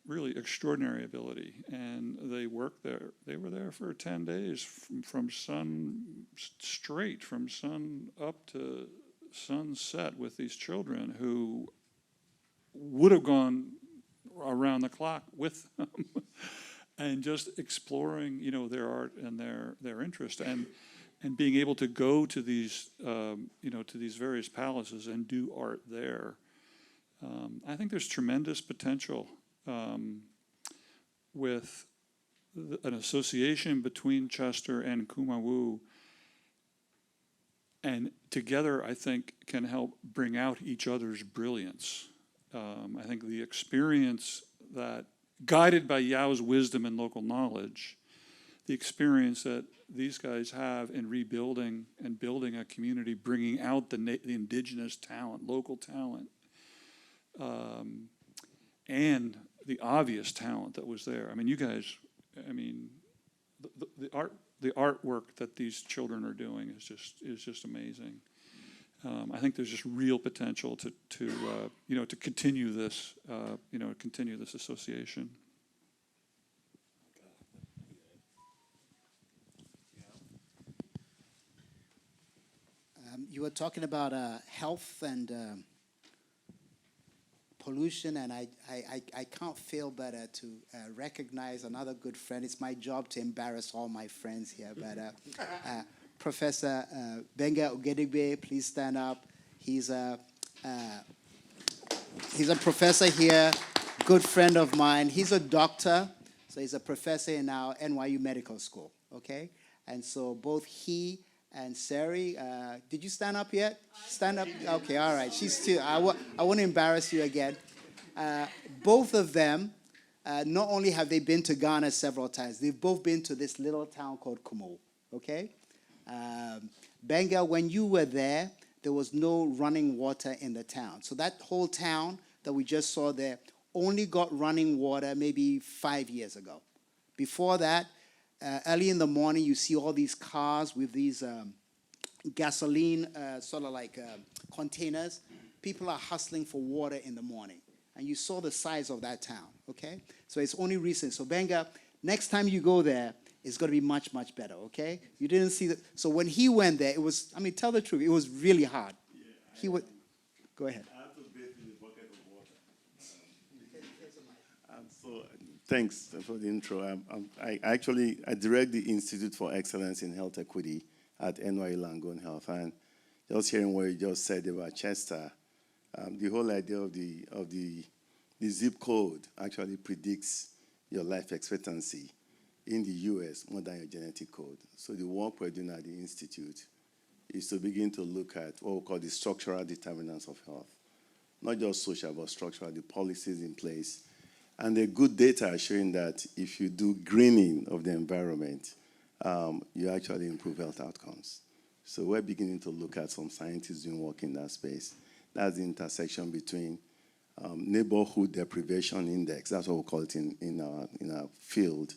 really extraordinary ability, and they worked there. They were there for 10 days from sun up to sunset with these children who would have gone around the clock with them and just exploring, their art and their interest, and being able to go to these, to these various palaces and do art there. I think there's tremendous potential with an association between Chester and Kumawu, and together I think can help bring out each other's brilliance. I think the experience that, guided by Yaw's wisdom and local knowledge, the experience that these guys have in rebuilding and building a community, bringing out the indigenous talent, local talent, and the obvious talent that was there. You guys, the artwork that these children are doing is just amazing. I think there's just real potential to continue this, continue this association. You were talking about health and pollution, and I can't fail but to recognize another good friend. It's my job to embarrass all my friends here, but Professor Benga Ogedigbe, please stand up. He's a professor here, good friend of mine. He's a doctor, so he's a professor in our NYU Medical School, okay? And so both he and Sari, did you stand up yet? Stand up? Okay, all right. She's too. I won't embarrass you again. Both of them, not only have they been to Ghana several times, they've both been to this little town called Kumawu, okay? Benga, when you were there was no running water in the town. So that whole town that we just saw there only got running water maybe 5 years ago. Before that, early in the morning, you see all these cars with these gasoline containers. People are hustling for water in the morning. And you saw the size of that town, okay? So it's only recent. So Benga, next time you go there, it's going to be much, much better, okay? You didn't see that. So when he went there, it was, tell the truth, it was really hard. Yeah, go ahead. I have to bathe in a bucket of water. So thanks for the intro. I direct the Institute for Excellence in Health Equity at NYU Langone Health. And just hearing what you just said about Chester, the whole idea of the zip code actually predicts your life expectancy in the US more than your genetic code. So the work we're doing at the Institute is to begin to look at what we call the structural determinants of health. Not just social, but structural, the policies in place. And the good data are showing that if you do greening of the environment, you actually improve health outcomes. So we're beginning to look at some scientists doing work in that space. That's the intersection between neighborhood deprivation index, that's what we call it in our field,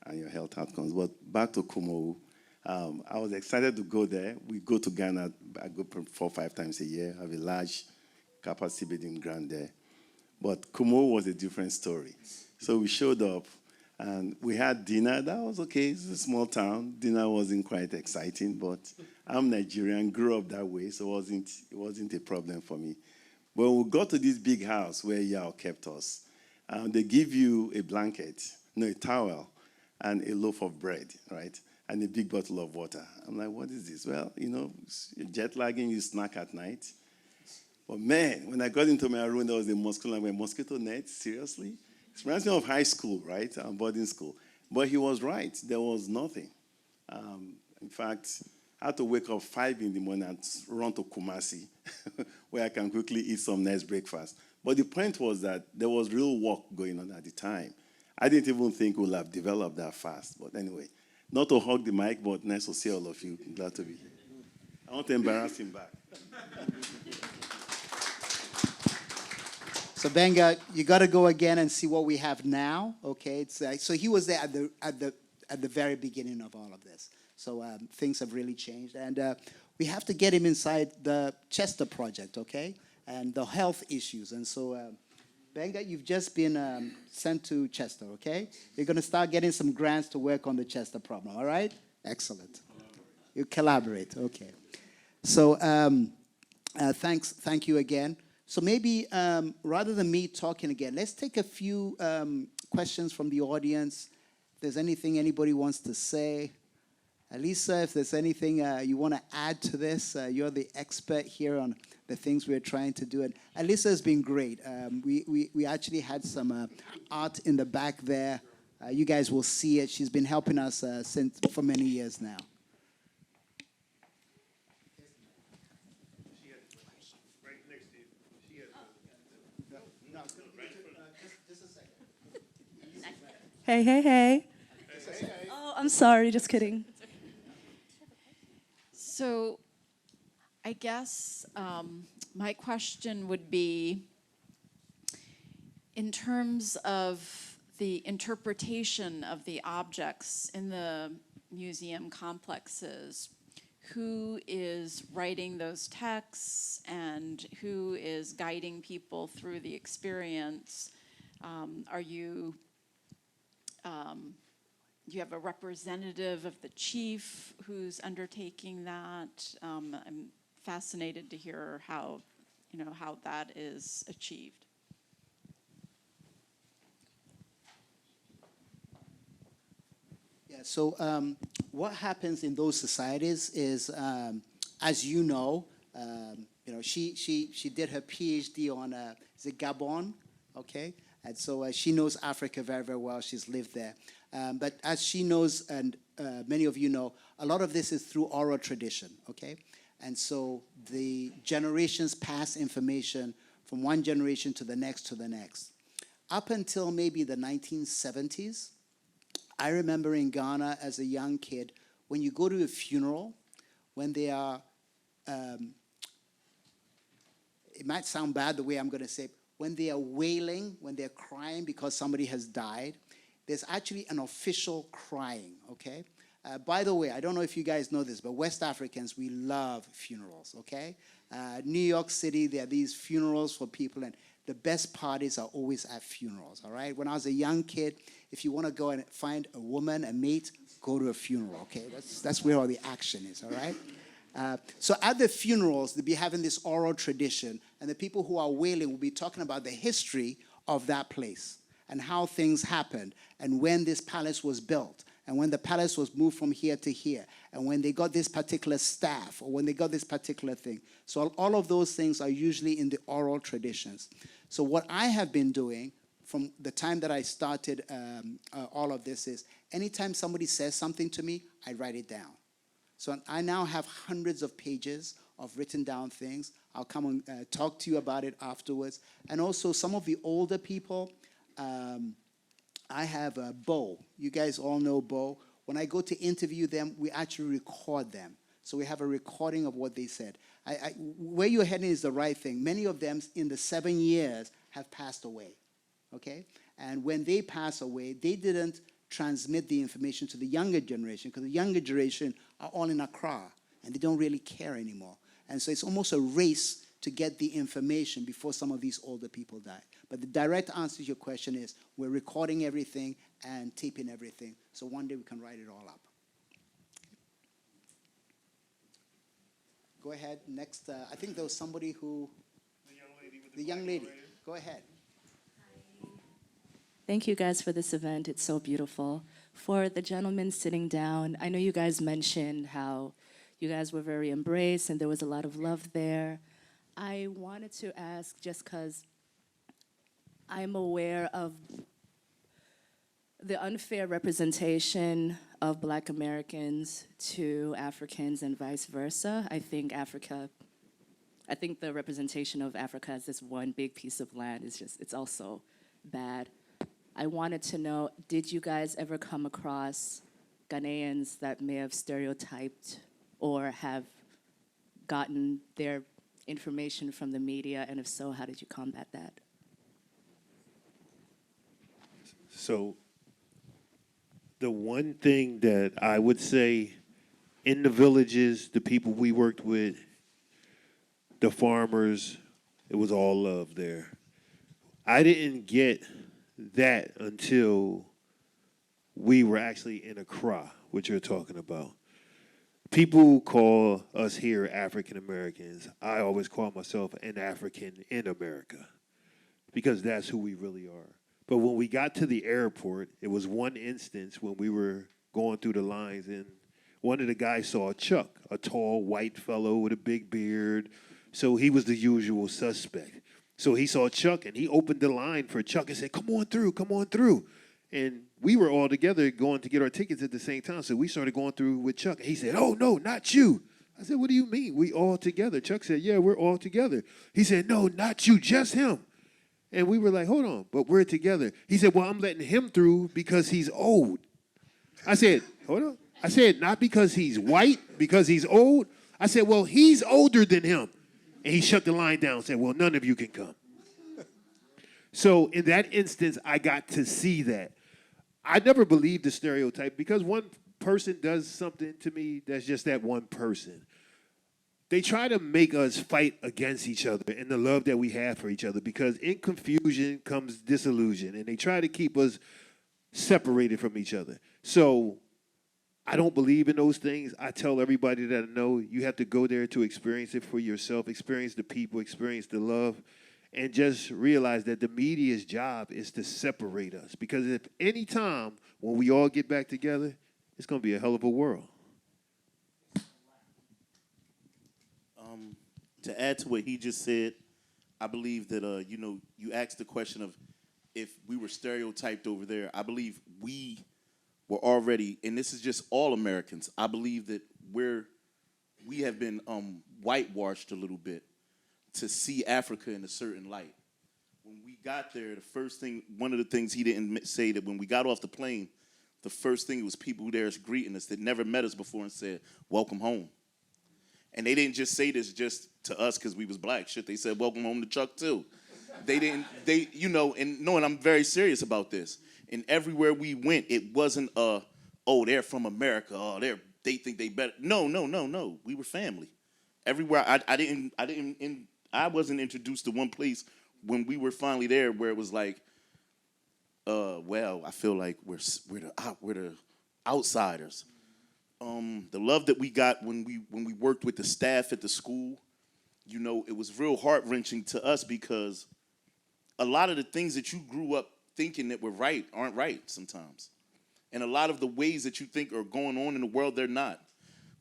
and your health outcomes. But back to Kumawu, I was excited to go there. We go to Ghana, I go 4 or 5 times a year, have a large capacity building ground there. But Kumawu was a different story. So we showed up, and we had dinner. That was okay. It's a small town. Dinner wasn't quite exciting, but I'm Nigerian, grew up that way, so it wasn't a problem for me. But when we got to this big house where Yaw kept us, they give you a blanket, a towel, and a loaf of bread, right? And a big bottle of water. I'm like, what is this? Well, you're jet lagging, you snack at night. But man, when I got into my room, there was a mosquito net, seriously? It reminds me of high school, right? Boarding school. But he was right, there was nothing. In fact, I had to wake up 5 in the morning and run to Kumasi, where I can quickly eat some nice breakfast. But the point was that there was real work going on at the time. I didn't even think we'll have developed that fast. But anyway, not to hug the mic, but nice to see all of you. Glad to be here. I want to embarrass him back. So Benga, you got to go again and see what we have now. Okay, it's so he was there at the very beginning of all of this. So things have really changed, and we have to get him inside the Chester project, okay, and the health issues. And so, Benga, you've just been sent to Chester, okay? You're going to start getting some grants to work on the Chester problem. All right? Excellent. You collaborate, okay. So thank you again. So maybe rather than me talking again, let's take a few questions from the audience. If there's anything anybody wants to say. Alisa, if there's anything you want to add to this, you're the expert here on the things we're trying to do. And Alisa has been great. We actually had some art in the back there. You guys will see it. She's been helping us for many years now. Hey, hey, hey. Oh, I'm sorry, just kidding. So I guess my question would be, in terms of the interpretation of the objects in the museum complexes, who is writing those texts and who is guiding people through the experience? Do you have a representative of the chief who's undertaking that? I'm fascinated to hear how that is achieved. Yeah, so what happens in those societies is, as you know, she did her PhD on Gabon, okay? And so she knows Africa very, very well. She's lived there. But as she knows, and many of you know, a lot of this is through oral tradition, okay? And so the generations pass information from one generation to the next to the next. Up until maybe the 1970s, I remember in Ghana as a young kid, when you go to a funeral, when they are, it might sound bad the way I'm going to say it, when they are wailing, when they're crying because somebody has died, there's actually an official crying, okay? By the way, I don't know if you guys know this, but West Africans, we love funerals, okay? New York City, there are these funerals for people, and the best parties are always at funerals, all right? When I was a young kid, if you want to go and find a woman, a mate, go to a funeral, okay? That's where all the action is, all right? So at the funerals, they'll be having this oral tradition, and the people who are wailing will be talking about the history of that place and how things happened and when this palace was built and when the palace was moved from here to here and when they got this particular staff or when they got this particular thing. So all of those things are usually in the oral traditions. So what I have been doing from the time that I started all of this is anytime somebody says something to me, I write it down. So I now have hundreds of pages of written down things. I'll come and talk to you about it afterwards. And also some of the older people, I have Bo. You guys all know Bo. When I go to interview them, we actually record them. So we have a recording of what they said. Where you're heading is the right thing. Many of them in the 7 years have passed away, okay? And when they pass away, they didn't transmit the information to the younger generation, because the younger generation are all in Accra, and they don't really care anymore. And so it's almost a race to get the information before some of these older people die. But the direct answer to your question is, we're recording everything and taping everything, so one day we can write it all up. Go ahead, next. I think there was somebody who... The young lady. Go ahead. Thank you guys for this event. It's so beautiful. For the gentleman sitting down, I know you guys mentioned how you guys were very embraced and there was a lot of love there. I wanted to ask, just because I'm aware of the unfair representation of Black Americans to Africans and vice versa. I think the representation of Africa as this one big piece of land is just, it's also bad. I wanted to know, did you guys ever come across Ghanaians that may have stereotyped or have gotten their information from the media? And if so, how did you combat that? So the one thing that I would say in the villages, the people we worked with, the farmers, it was all love there. I didn't get that until we were actually in Accra, what you're talking about. People call us here African Americans. I always call myself an African in America because that's who we really are. But when we got to the airport, it was one instance when we were going through the lines, and one of the guys saw Chuck, a tall white fellow with a big beard. So he was the usual suspect. So he saw Chuck, and he opened the line for Chuck and said, come on through, come on through. And we were all together going to get our tickets at the same time, so we started going through with Chuck. And he said, oh, no, not you. I said, what do you mean, we all together? Chuck said, yeah, we're all together. He said, no, not you, just him. And we were like, hold on, but we're together. He said, well, I'm letting him through because he's old. I said, hold on. I said, not because he's white, because he's old. I said, well, he's older than him. And he shut the line down and said, well, none of you can come. So in that instance, I got to see that. I never believed the stereotype because one person does something to me that's just that one person. They try to make us fight against each other and the love that we have for each other, because in confusion comes disillusion, and they try to keep us separated from each other. So I don't believe in those things. I tell everybody that I know, you have to go there to experience it for yourself, experience the people, experience the love, and just realize that the media's job is to separate us. Because if any time when we all get back together, it's going to be a hell of a world. To add to what he just said, I believe that, you asked the question of if we were stereotyped over there. I believe we were already, and this is just all Americans, I believe that we have been whitewashed a little bit to see Africa in a certain light. When we got there, one of the things he didn't say, that when we got off the plane, the first thing was people there greeting us that never met us before and said, welcome home. And they didn't just say this just to us because we was black. Shit, they said, welcome home to Chuck, too. And I'm very serious about this. And everywhere we went, it wasn't they're from America. Oh, they think they better. No. We were family. Everywhere I wasn't introduced to one place when we were finally there where it was like, I feel like we're the outsiders. The love that we got when we worked with the staff at the school, it was real heart-wrenching to us because a lot of the things that you grew up thinking that were right aren't right sometimes. And a lot of the ways that you think are going on in the world, they're not.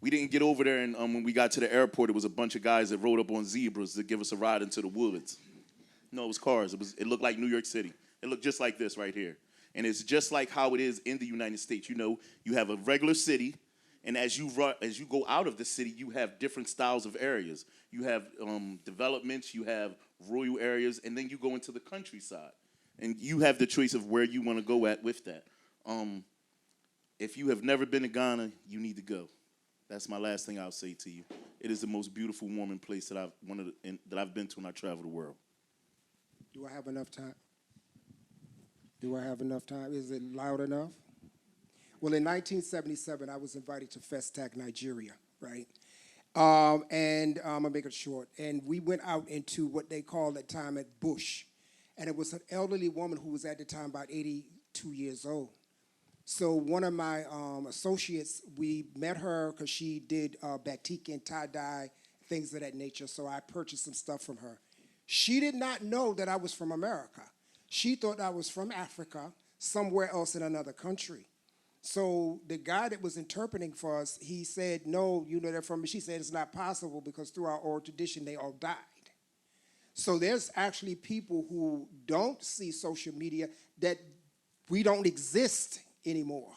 We didn't get over there, and when we got to the airport, it was a bunch of guys that rode up on zebras to give us a ride into the woods. No, it was cars. It looked like New York City. It looked just like this right here. And it's just like how it is in the United States. You have a regular city, and as you go out of the city, you have different styles of areas. You have developments, you have rural areas, and then you go into the countryside. And you have the choice of where you want to go at with that. If you have never been to Ghana, you need to go. That's my last thing I'll say to you. It is the most beautiful, warming place that I've been to when I travel the world. Do I have enough time? Is it loud enough? Well, in 1977, I was invited to Festac, Nigeria, right? And I'm gonna make it short. And we went out into what they called at the time at Bush. And it was an elderly woman who was at the time about 82 years old. So one of my associates, we met her because she did batik and tie-dye, things of that nature. So I purchased some stuff from her. She did not know that I was from America. She thought I was from Africa, somewhere else in another country. So the guy that was interpreting for us, he said, no, you know they're from, she said it's not possible because through our oral tradition, they all died. So there's actually people who don't see social media that we don't exist anymore.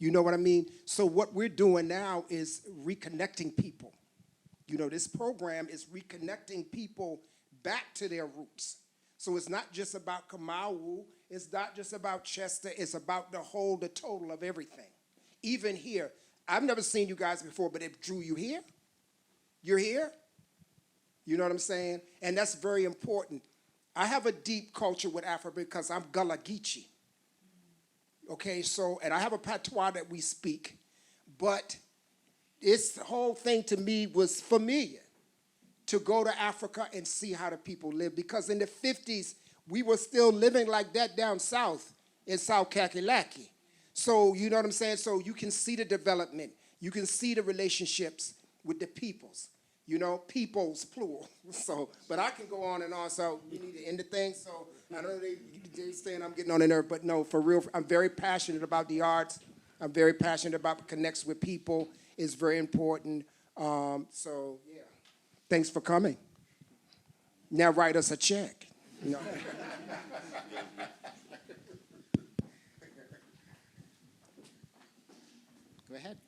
You know what I mean? So what we're doing now is reconnecting people. You know, this program is reconnecting people back to their roots. So it's not just about Kumawu, it's not just about Chester, it's about the whole, the total of everything. Even here, I've never seen you guys before, but it drew you here. You're here. You know what I'm saying? And that's very important. I have a deep culture with Africa because I'm Gullah Geechee. Okay, so, and I have a patois that we speak, but this whole thing to me was familiar to go to Africa and see how the people live, because in the 50s, we were still living like that down south in South Kakalaki. So, you know what I'm saying? So you can see the development. You can see the relationships with the peoples. You know, peoples, plural. So, but I can go on and on, so we need to end the thing. So I know they're saying I'm getting on the nerve, but no, for real, I'm very passionate about the arts. I'm very passionate about connects with people. It's very important. So, yeah. Thanks for coming. Now write us a check. No. Go ahead.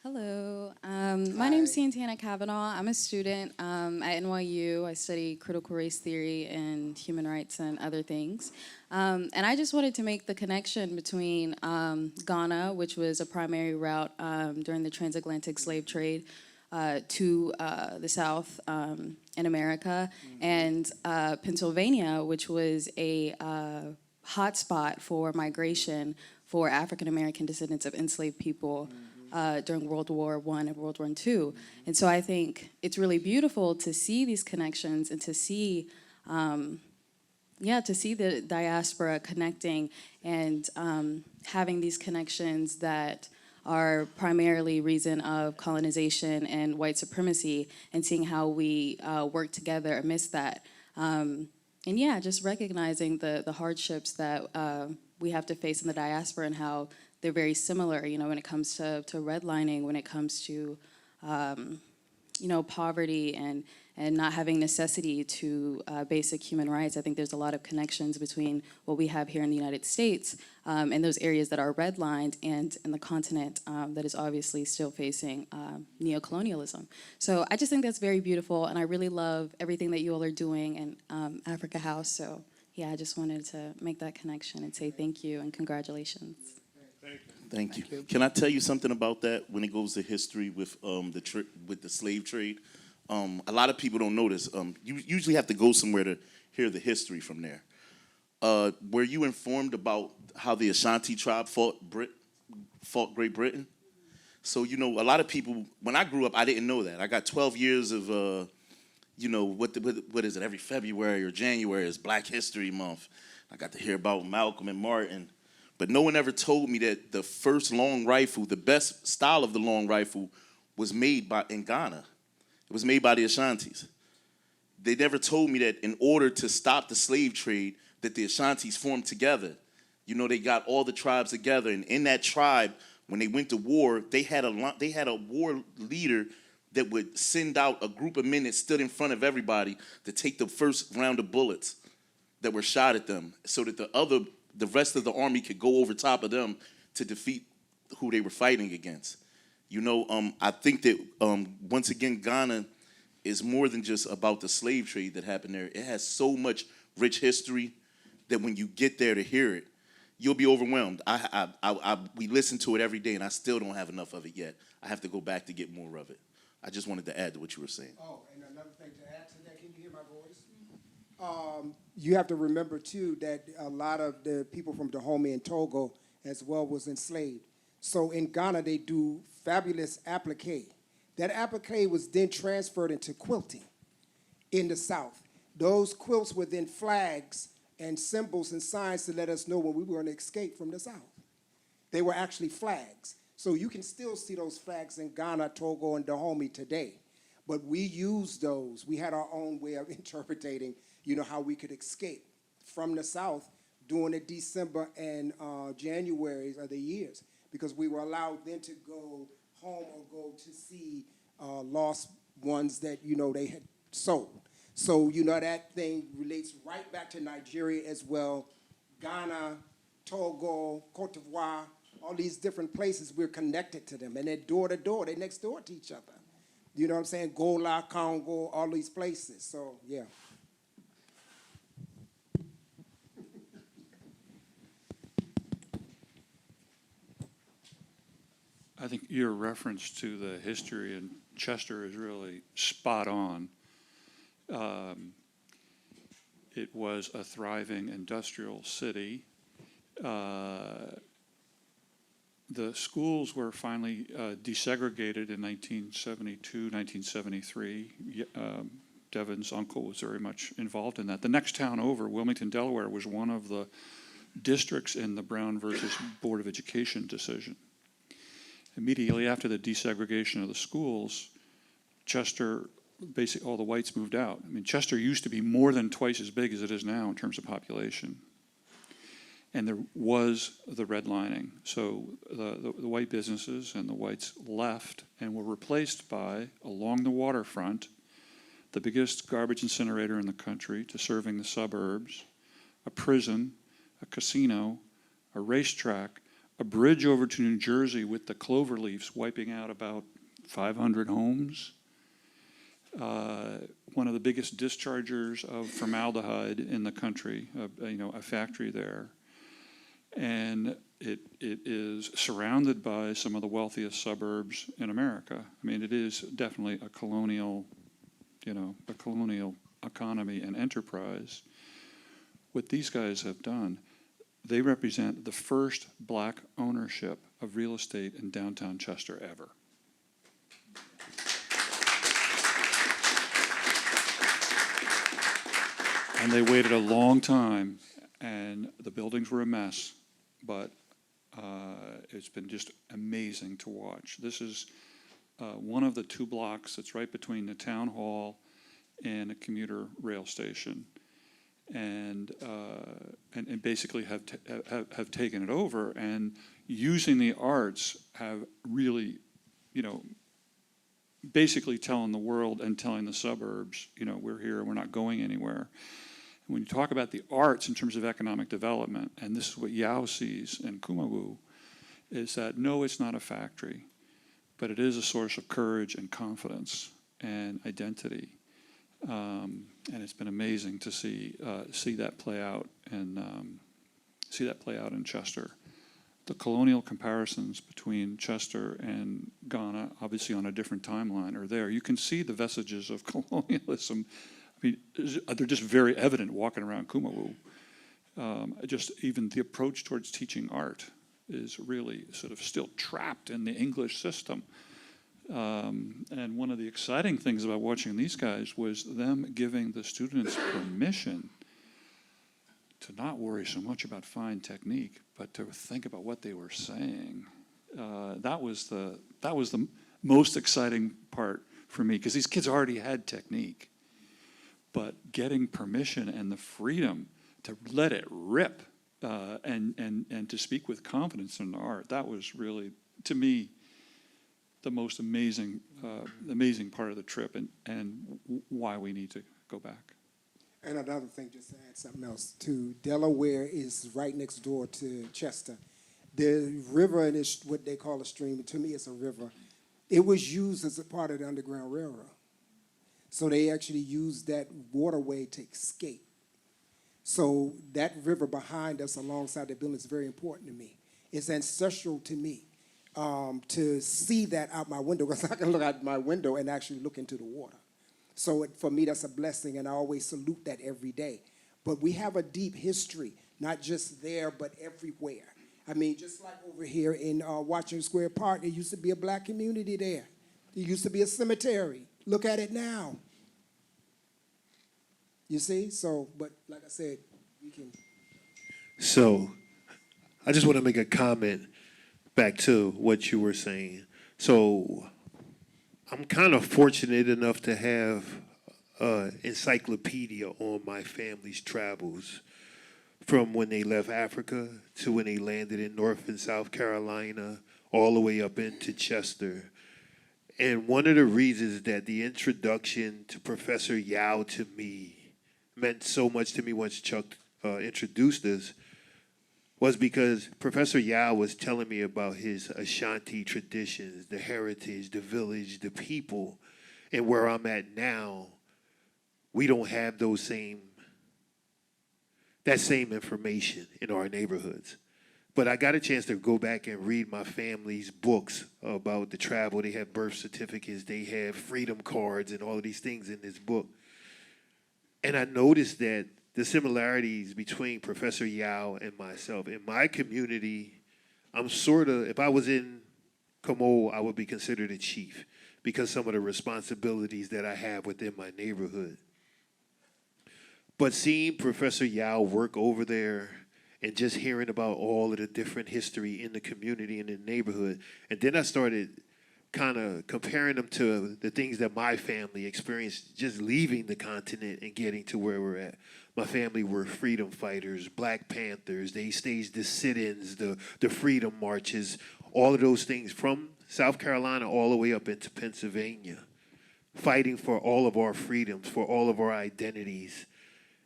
Hello, my name is Santana Kavanaugh. I'm a student at NYU. I study critical race theory and human rights and other things. And I just wanted to make the connection between Ghana, which was a primary route during the transatlantic slave trade to the South in America, and Pennsylvania, which was a hotspot for migration for African American descendants of enslaved people during World War I and World War II. And so I think it's really beautiful to see these connections and to see, to see the diaspora connecting and having these connections that are primarily reason of colonization and white supremacy, and seeing how we work together amidst that. And yeah, just recognizing the hardships that we have to face in the diaspora and how they're very similar, you know, when it comes to redlining, when it comes to, you know, poverty and not having necessity to basic human rights. I think there's a lot of connections between what we have here in the United States and those areas that are redlined and in the continent that is obviously still facing neocolonialism. So I just think that's very beautiful, and I really love everything that you all are doing in Africa House. So yeah, I just wanted to make that connection and say thank you and congratulations. Thank you. Can I tell you something about that when it goes to history with the slave trade? A lot of people don't know this. You usually have to go somewhere to hear the history from there. Were you informed about how the Ashanti tribe fought Great Britain? So, you know, a lot of people, when I grew up, I didn't know that. I got 12 years of, you know, what is it, every February or January is Black History Month. I got to hear about Malcolm and Martin. But no one ever told me that the first long rifle, the best style of the long rifle, was made in Ghana. It was made by the Ashantis. They never told me that in order to stop the slave trade, that the Ashantis formed together. You know, they got all the tribes together, and in that tribe, when they went to war, they had a war leader that would send out a group of men that stood in front of everybody to take the first round of bullets that were shot at them, so that the rest of the army could go over top of them to defeat who they were fighting against. You know, I think that, once again, Ghana is more than just about the slave trade that happened there. It has so much rich history that when you get there to hear it, you'll be overwhelmed. We listen to it every day, and I still don't have enough of it yet. I have to go back to get more of it. I just wanted to add to what you were saying. Oh, and another thing to add to that, can you hear my voice? You have to remember, too, that a lot of the people from Dahomey and Togo as well was enslaved. So in Ghana, they do fabulous applique. That applique was then transferred into quilting in the South. Those quilts were then flags and symbols and signs to let us know when we were going to escape from the South. They were actually flags. So you can still see those flags in Ghana, Togo, and Dahomey today. But we used those. We had our own way of interpreting, how we could escape from the South during the December and Januaries of the years, because we were allowed then to go home or go to see lost ones that, they had sold. So, that thing relates right back to Nigeria as well. Ghana, Togo, Cote d'Ivoire, all these different places, we're connected to them. And they're door to door, they're next door to each other. You know what I'm saying? Gola, Congo, all these places. So, yeah. I think your reference to the history in Chester is really spot on. It was a thriving industrial city. The schools were finally desegregated in 1972, 1973. Devon's uncle was very much involved in that. The next town over, Wilmington, Delaware, was one of the districts in the Brown versus Board of Education decision. Immediately after the desegregation of the schools, Chester, basically all the whites moved out. I mean, Chester used to be more than twice as big as it is now in terms of population. And there was the redlining. So the white businesses and the whites left and were replaced by, along the waterfront, the biggest garbage incinerator in the country to serving the suburbs, a prison, a casino, a racetrack, a bridge over to New Jersey with the clover leaves wiping out about 500 homes, one of the biggest dischargers of formaldehyde in the country, a factory there. And it is surrounded by some of the wealthiest suburbs in America. I mean, it is definitely a colonial economy and enterprise. What these guys have done, they represent the first black ownership of real estate in downtown Chester ever. And they waited a long time, and the buildings were a mess, but it's been just amazing to watch. This is one of the two blocks that's right between the town hall and a commuter rail station. And basically have taken it over, and using the arts have really, basically telling the world and telling the suburbs, we're here, we're not going anywhere. And when you talk about the arts in terms of economic development, and this is what Yaw sees in Kumawu, is that no, it's not a factory, but it is a source of courage and confidence and identity. And it's been amazing to see that play out and see that play out in Chester. The colonial comparisons between Chester and Ghana, obviously on a different timeline, are there. You can see the vestiges of colonialism. I mean, they're just very evident walking around Kumawu. Just even the approach towards teaching art is really sort of still trapped in the English system. And one of the exciting things about watching these guys was them giving the students permission to not worry so much about fine technique, but to think about what they were saying. That was the most exciting part for me, because these kids already had technique, but getting permission and the freedom to let it rip and to speak with confidence in the art, that was really, to me, the most amazing part of the trip, and why we need to go back. And another thing, just to add something else, too, Delaware is right next door to Chester. The river is what they call a stream. To me, it's a river. It was used as a part of the Underground Railroad. So they actually used that waterway to escape. So that river behind us alongside the building is very important to me. It's ancestral to me. To see that out my window, because I can look out my window and actually look into the water. So for me, that's a blessing, and I always salute that every day. But we have a deep history, not just there, but everywhere. I mean, just like over here in Washington Square Park, there used to be a black community there. There used to be a cemetery. Look at it now. You see? So, but like I said, we can. So, I just want to make a comment back to what you were saying. So, I'm kind of fortunate enough to have an encyclopedia on my family's travels, from when they left Africa to when they landed in North and South Carolina, all the way up into Chester. And one of the reasons that the introduction to Professor Yaw to me meant so much to me once Chuck introduced us was because Professor Yaw was telling me about his Ashanti traditions, the heritage, the village, the people. And where I'm at now, we don't have that same information in our neighborhoods. But I got a chance to go back and read my family's books about the travel. They have birth certificates, they have freedom cards, and all of these things in this book. And I noticed that the similarities between Professor Yaw and myself. In my community, I'm sort of, if I was in Kumawu, I would be considered a chief because some of the responsibilities that I have within my neighborhood. But seeing Professor Yaw work over there and just hearing about all of the different history in the community and in the neighborhood, and then I started kind of comparing them to the things that my family experienced just leaving the continent and getting to where we're at. My family were freedom fighters, Black Panthers. They staged the sit-ins, the freedom marches, all of those things from South Carolina all the way up into Pennsylvania, fighting for all of our freedoms, for all of our identities.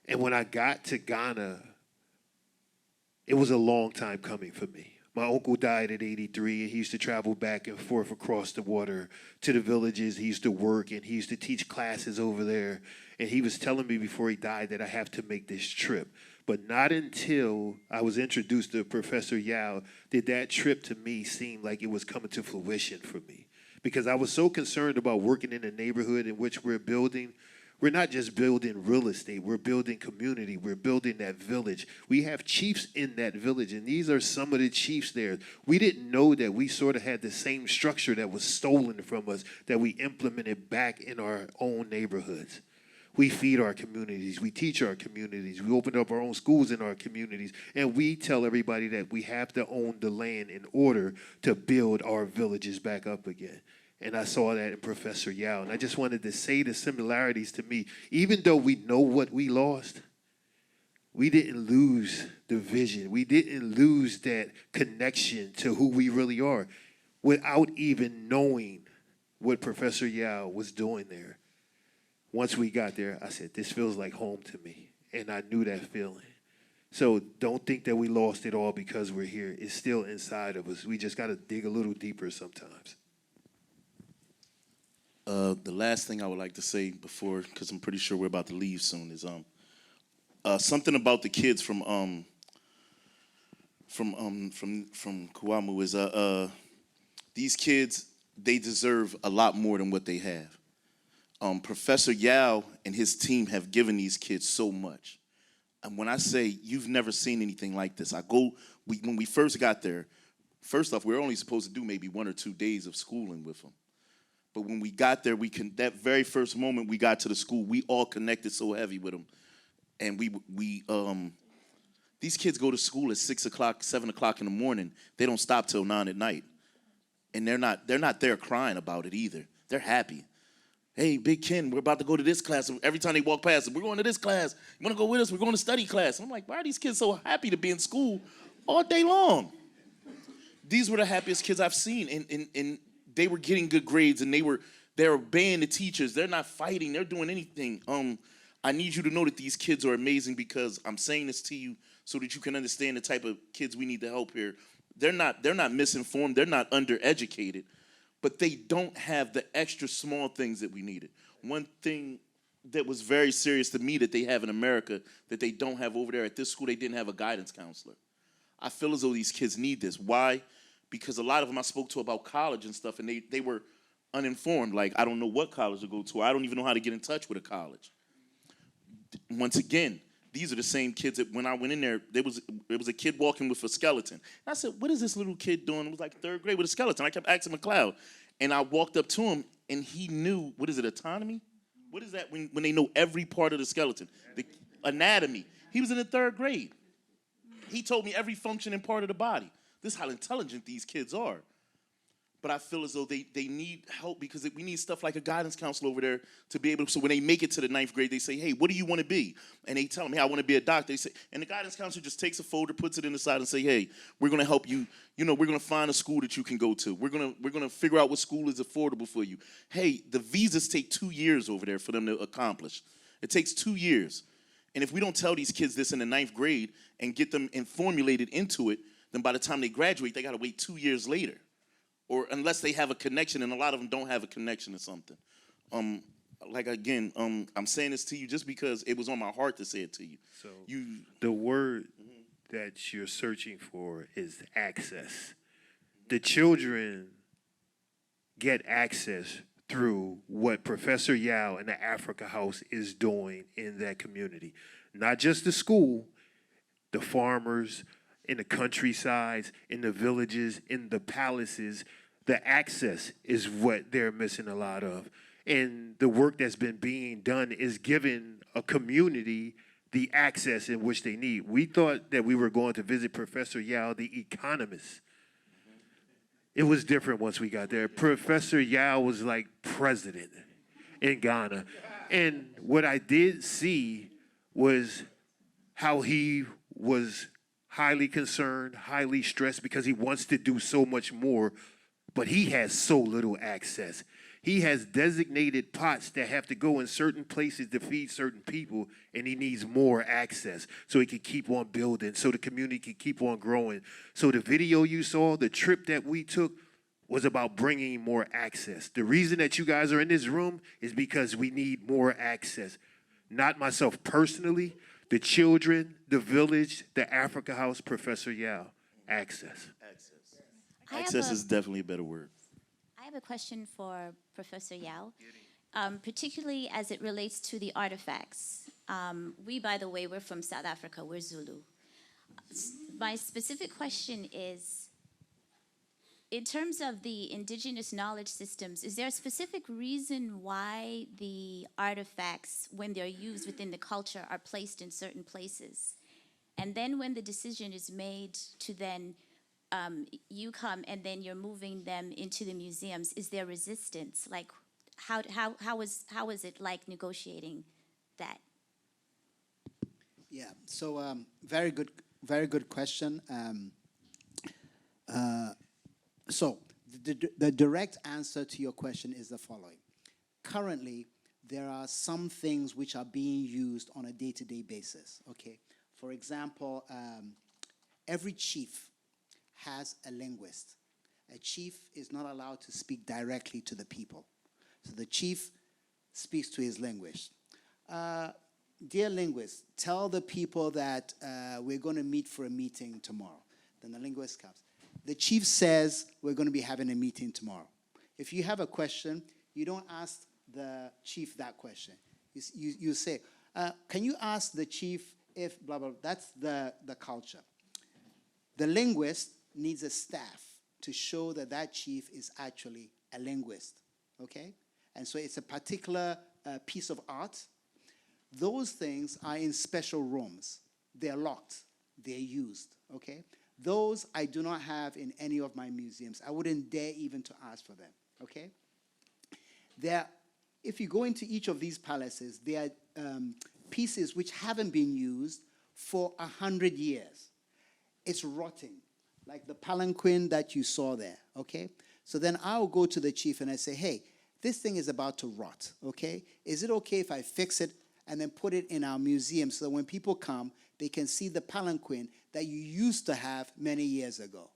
And when I got to Ghana, it was a long time coming for me. My uncle died at 83, and he used to travel back and forth across the water to the villages. He used to work, and he used to teach classes over there. And he was telling me before he died that I have to make this trip. But not until I was introduced to Professor Yaw did that trip to me seem like it was coming to fruition for me. Because I was so concerned about working in the neighborhood in which we're building. We're not just building real estate, we're building community, we're building that village. We have chiefs in that village, and these are some of the chiefs there. We didn't know that we sort of had the same structure that was stolen from us that we implemented back in our own neighborhoods. We feed our communities, we teach our communities, we open up our own schools in our communities, and we tell everybody that we have to own the land in order to build our villages back up again. And I saw that in Professor Yaw. And I just wanted to say the similarities to me. Even though we know what we lost, we didn't lose the vision. We didn't lose that connection to who we really are without even knowing what Professor Yaw was doing there. Once we got there, I said, this feels like home to me. And I knew that feeling. So don't think that we lost it all because we're here. It's still inside of us. We just got to dig a little deeper sometimes. The last thing I would like to say before, because I'm pretty sure we're about to leave soon, is something about the kids from Kumawu is these kids, they deserve a lot more than what they have. Professor Yaw and his team have given these kids so much. And when I say you've never seen anything like this, when we first got there, first off, we were only supposed to do maybe 1 or 2 days of schooling with them. But when we got there, that very first moment we got to the school, we all connected so heavy with them. And these kids go to school at 6 o'clock, 7 o'clock in the morning. They don't stop till 9 at night. And they're not there crying about it either. They're happy. Hey, Big Ken, we're about to go to this class. Every time they walk past, we're going to this class. You want to go with us? We're going to study class. I'm like, why are these kids so happy to be in school all day long? These were the happiest kids I've seen. And they were getting good grades, and they're obeying the teachers. They're not fighting. They're doing anything. I need you to know that these kids are amazing because I'm saying this to you so that you can understand the type of kids we need to help here. They're not misinformed. They're not undereducated, but they don't have the extra small things that we needed. One thing that was very serious to me that they have in America that they don't have over there at this school, they didn't have a guidance counselor. I feel as though these kids need this. Why? Because a lot of them I spoke to about college and stuff, and they were uninformed. Like, I don't know what college to go to. I don't even know how to get in touch with a college. Once again, these are the same kids that when I went in there was a kid walking with a skeleton. And I said, what is this little kid doing? It was like 3rd grade with a skeleton. I kept asking McLeod. And I walked up to him, and he knew, what is it, autonomy? What is that when they know every part of the skeleton? The anatomy. He was in the 3rd grade. He told me every functioning part of the body. This is how intelligent these kids are. But I feel as though they need help because we need stuff like a guidance counselor over there to be able to, so when they make it to the 9th grade, they say, hey, what do you want to be? And they tell them, hey, I want to be a doctor. They say, and the guidance counselor just takes a folder, puts it in the side and say, hey, we're going to help you. You know, we're going to find a school that you can go to. We're going to figure out what school is affordable for you. Hey, the visas take 2 years over there for them to accomplish. It takes 2 years. And if we don't tell these kids this in the 9th grade and get them formulated into it, then by the time they graduate, they got to wait 2 years later. Or unless they have a connection, and a lot of them don't have a connection to something. Like, again, I'm saying this to you just because it was on my heart to say it to you. So the word that you're searching for is access. The children get access through what Professor Yaw and the Africa House is doing in that community. Not just the school, the farmers, in the countrysides, in the villages, in the palaces. The access is what they're missing a lot of. And the work that's been being done is giving a community the access in which they need. We thought that we were going to visit Professor Yaw, the economist. It was different once we got there. Professor Yaw was like president in Ghana. And what I did see was how he was highly concerned, highly stressed because he wants to do so much more, but he has so little access. He has designated pots that have to go in certain places to feed certain people, and he needs more access so he can keep on building, so the community can keep on growing. So the video you saw, the trip that we took, was about bringing more access. The reason that you guys are in this room is because we need more access. Not myself personally, the children, the village, the Africa House, Professor Yaw. Access. Access is definitely a better word. I have a question for Professor Yaw, particularly as it relates to the artifacts. We, by the way, we're from South Africa. We're Zulu. My specific question is, in terms of the indigenous knowledge systems, is there a specific reason why the artifacts, when they're used within the culture, are placed in certain places? And then when the decision is made to then, you come and then you're moving them into the museums, is there resistance? Like, how is it like negotiating that? Yeah, so very good question. So the direct answer to your question is the following. Currently, there are some things which are being used on a day-to-day basis, okay? For example, every chief has a linguist. A chief is not allowed to speak directly to the people. So the chief speaks to his linguist. Dear linguist, tell the people that we're going to meet for a meeting tomorrow. Then the linguist comes. The chief says, we're going to be having a meeting tomorrow. If you have a question, you don't ask the chief that question. You say, can you ask the chief if blah, blah, blah. That's the culture. The linguist needs a staff to show that that chief is actually a linguist, okay? And so it's a particular piece of art. Those things are in special rooms. They're locked. They're used, okay? Those I do not have in any of my museums. I wouldn't dare even to ask for them, okay? If you go into each of these palaces, there are pieces which haven't been used for 100 years. It's rotting, like the palanquin that you saw there, okay? So then I'll go to the chief and I say, hey, this thing is about to rot, okay? Is it okay if I fix it and then put it in our museum so that when people come, they can see the palanquin that you used to have many years ago?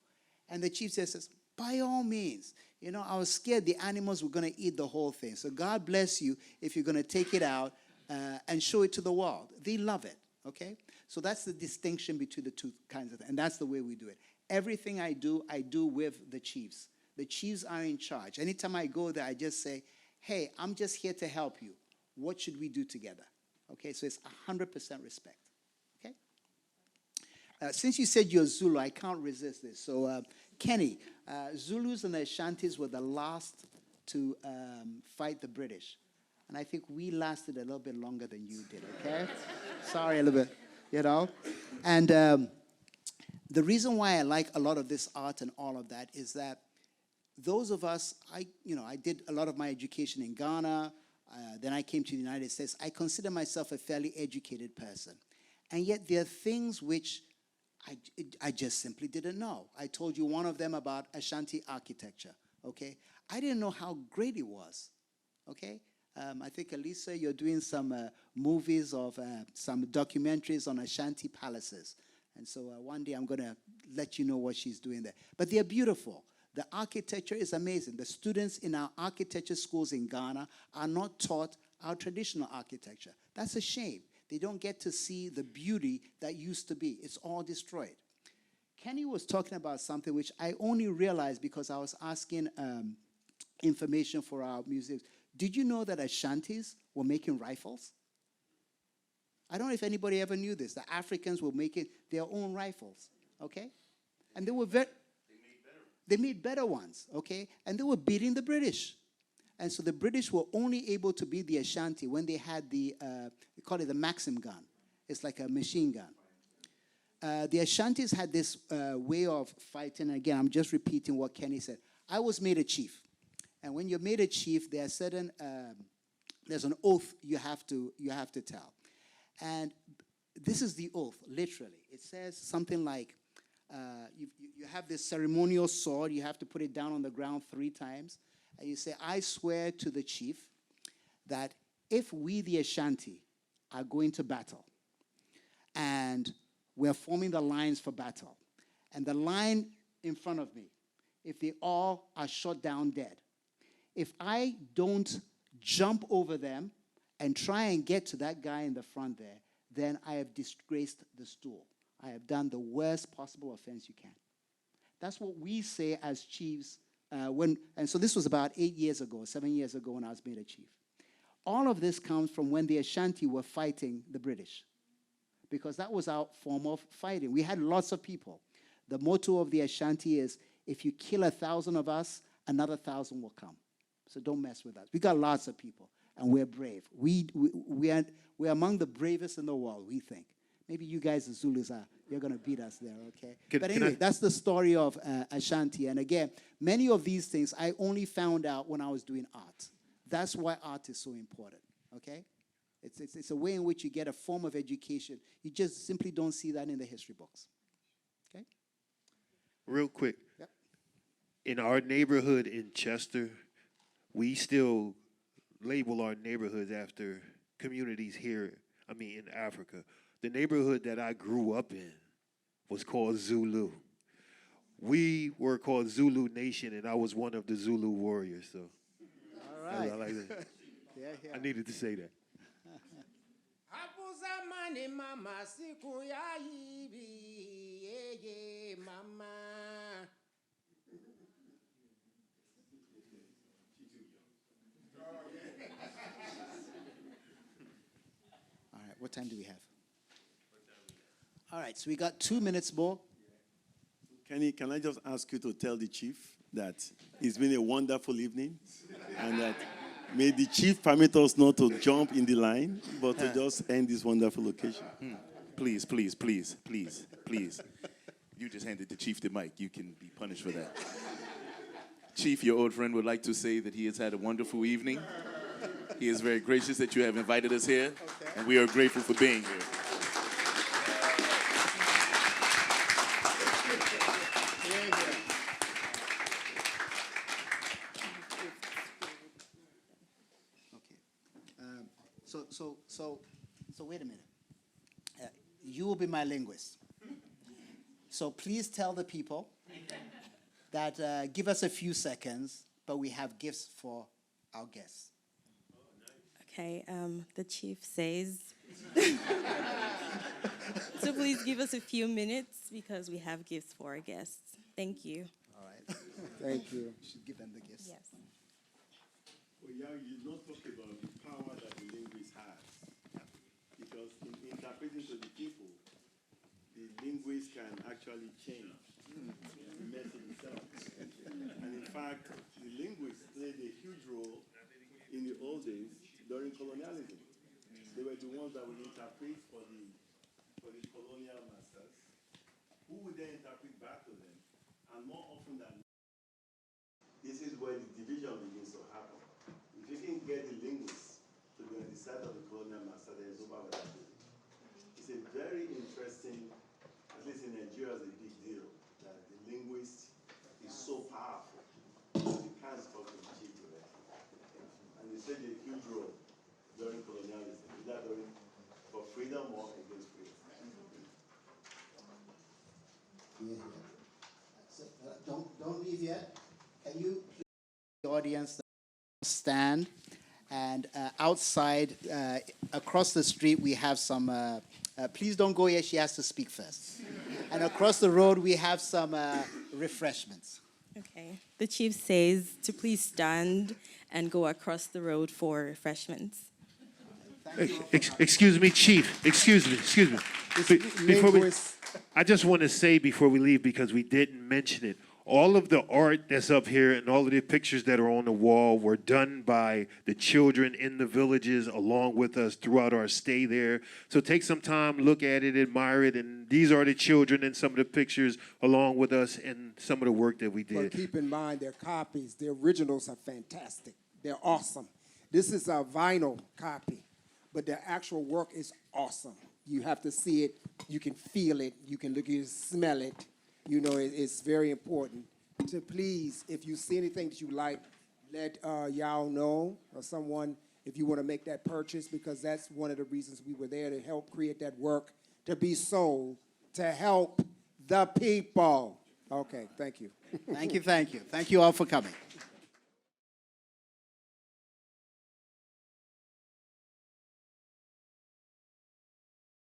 And the chief says, by all means. You know, I was scared the animals were going to eat the whole thing. So God bless you if you're going to take it out and show it to the world. They love it, okay? So that's the distinction between the two kinds of things. And that's the way we do it. Everything I do with the chiefs. The chiefs are in charge. Anytime I go there, I just say, hey, I'm just here to help you. What should we do together? Okay, so it's 100% respect. Okay? Since you said you're Zulu, I can't resist this. So, Kenny, Zulus and Ashantis were the last to fight the British. And I think we lasted a little bit longer than you did, okay? Sorry, a little bit, you know? And the reason why I like a lot of this art and all of that is that those of us, I did a lot of my education in Ghana, then I came to the United States. I consider myself a fairly educated person. And yet there are things which I just simply didn't know. I told you one of them about Ashanti architecture, okay? I didn't know how great it was, okay? I think, Elisa, you're doing some movies of some documentaries on Ashanti palaces. And so one day I'm going to let you know what she's doing there. But they're beautiful. The architecture is amazing. The students in our architecture schools in Ghana are not taught our traditional architecture. That's a shame. They don't get to see the beauty that used to be. It's all destroyed. Kenny was talking about something which I only realized because I was asking information for our museums. Did you know that Ashantis were making rifles? I don't know if anybody ever knew this. The Africans were making their own rifles, okay? And they were they made better ones, okay? And they were beating the British. And so the British were only able to beat the Ashanti when they had the, they call it the Maxim gun. It's like a machine gun. The Ashantis had this way of fighting. Again, I'm just repeating what Kenny said. I was made a chief. And when you're made a chief, there are certain, there's an oath you have to tell. And this is the oath, literally. It says something like, you have this ceremonial sword, you have to put it down on the ground 3 times, and you say, I swear to the chief that if we, the Ashanti, are going to battle, and we're forming the lines for battle, and the line in front of me, if they all are shot down dead, if I don't jump over them and try and get to that guy in the front there, then I have disgraced the stool. I have done the worst possible offense you can. That's what we say as chiefs and so this was about 8 years ago, 7 years ago when I was made a chief. All of this comes from when the Ashanti were fighting the British, because that was our form of fighting. We had lots of people. The motto of the Ashanti is, if you kill 1,000 of us, another 1,000 will come. So don't mess with us. We got lots of people, and we're brave. We're among the bravest in the world, we think. Maybe you guys, the Zulus, you're going to beat us there, okay? But anyway, that's the story of Ashanti. And again, many of these things I only found out when I was doing art. That's why art is so important, okay? It's a way in which you get a form of education. You just simply don't see that in the history books, okay? Real quick. Yep. In our neighborhood in Chester, we still label our neighborhoods after communities here, in Africa. The neighborhood that I grew up in was called Zulu. We were called Zulu Nation, and I was one of the Zulu warriors. So, all right. I like that. Yeah. I needed to say that. All right, what time do we have? All right, so we got 2 minutes more. Kenny, can I just ask you to tell the chief that it's been a wonderful evening, and that may the chief permit us not to jump in the line, but to just end this wonderful occasion. Please. You just handed the chief the mic. You can be punished for that. Chief, your old friend would like to say that he has had a wonderful evening. He is very gracious that you have invited us here, and we are grateful for being here. So wait a minute. You will be my linguist. So please tell the people that give us a few seconds, but we have gifts for our guests. Okay, the chief says, so please give us a few minutes because we have gifts for our guests. Thank you. All right. Thank you. You should give them the gifts. Yes. Well, yeah, you not talk about the power that the linguist has. Because in interpreting to the people, the linguist can actually change the message itself. And in fact, the linguists played a huge role in the old days during colonialism. They were the ones that would interpret for the colonial masters, who would then interpret back to them. And more often than not, this is where the division begins to happen. If you can get the linguists to be on the side of the colonial master, there is over that. It's a very interesting, at least in Nigeria, it's a big deal that the linguist is so powerful. You can't talk to the chief with it. And they played a huge role during colonialism, either for freedom or against freedom. Yeah. So, don't leave yet. Can you please, the audience, stand? And outside, across the street, we have some. Please don't go yet. She has to speak first. And across the road, we have some refreshments. Okay. The chief says to please stand and go across the road for refreshments. Excuse me, Chief. Excuse me. I just want to say before we leave, because we didn't mention it, all of the art that's up here and all of the pictures that are on the wall were done by the children in the villages along with us throughout our stay there. So take some time, look at it, admire it, and these are the children in some of the pictures along with us and some of the work that we did. But keep in mind, their copies, the originals are fantastic. They're awesome. This is a vinyl copy, but the actual work is awesome. You have to see it, you can feel it, you can look at it, smell it. You know, it's very important to please, if you see anything that you like, let Yaw know or someone if you want to make that purchase, because that's one of the reasons we were there, to help create that work, to be sold, to help the people. Okay, thank you. Thank you. Thank you all for coming.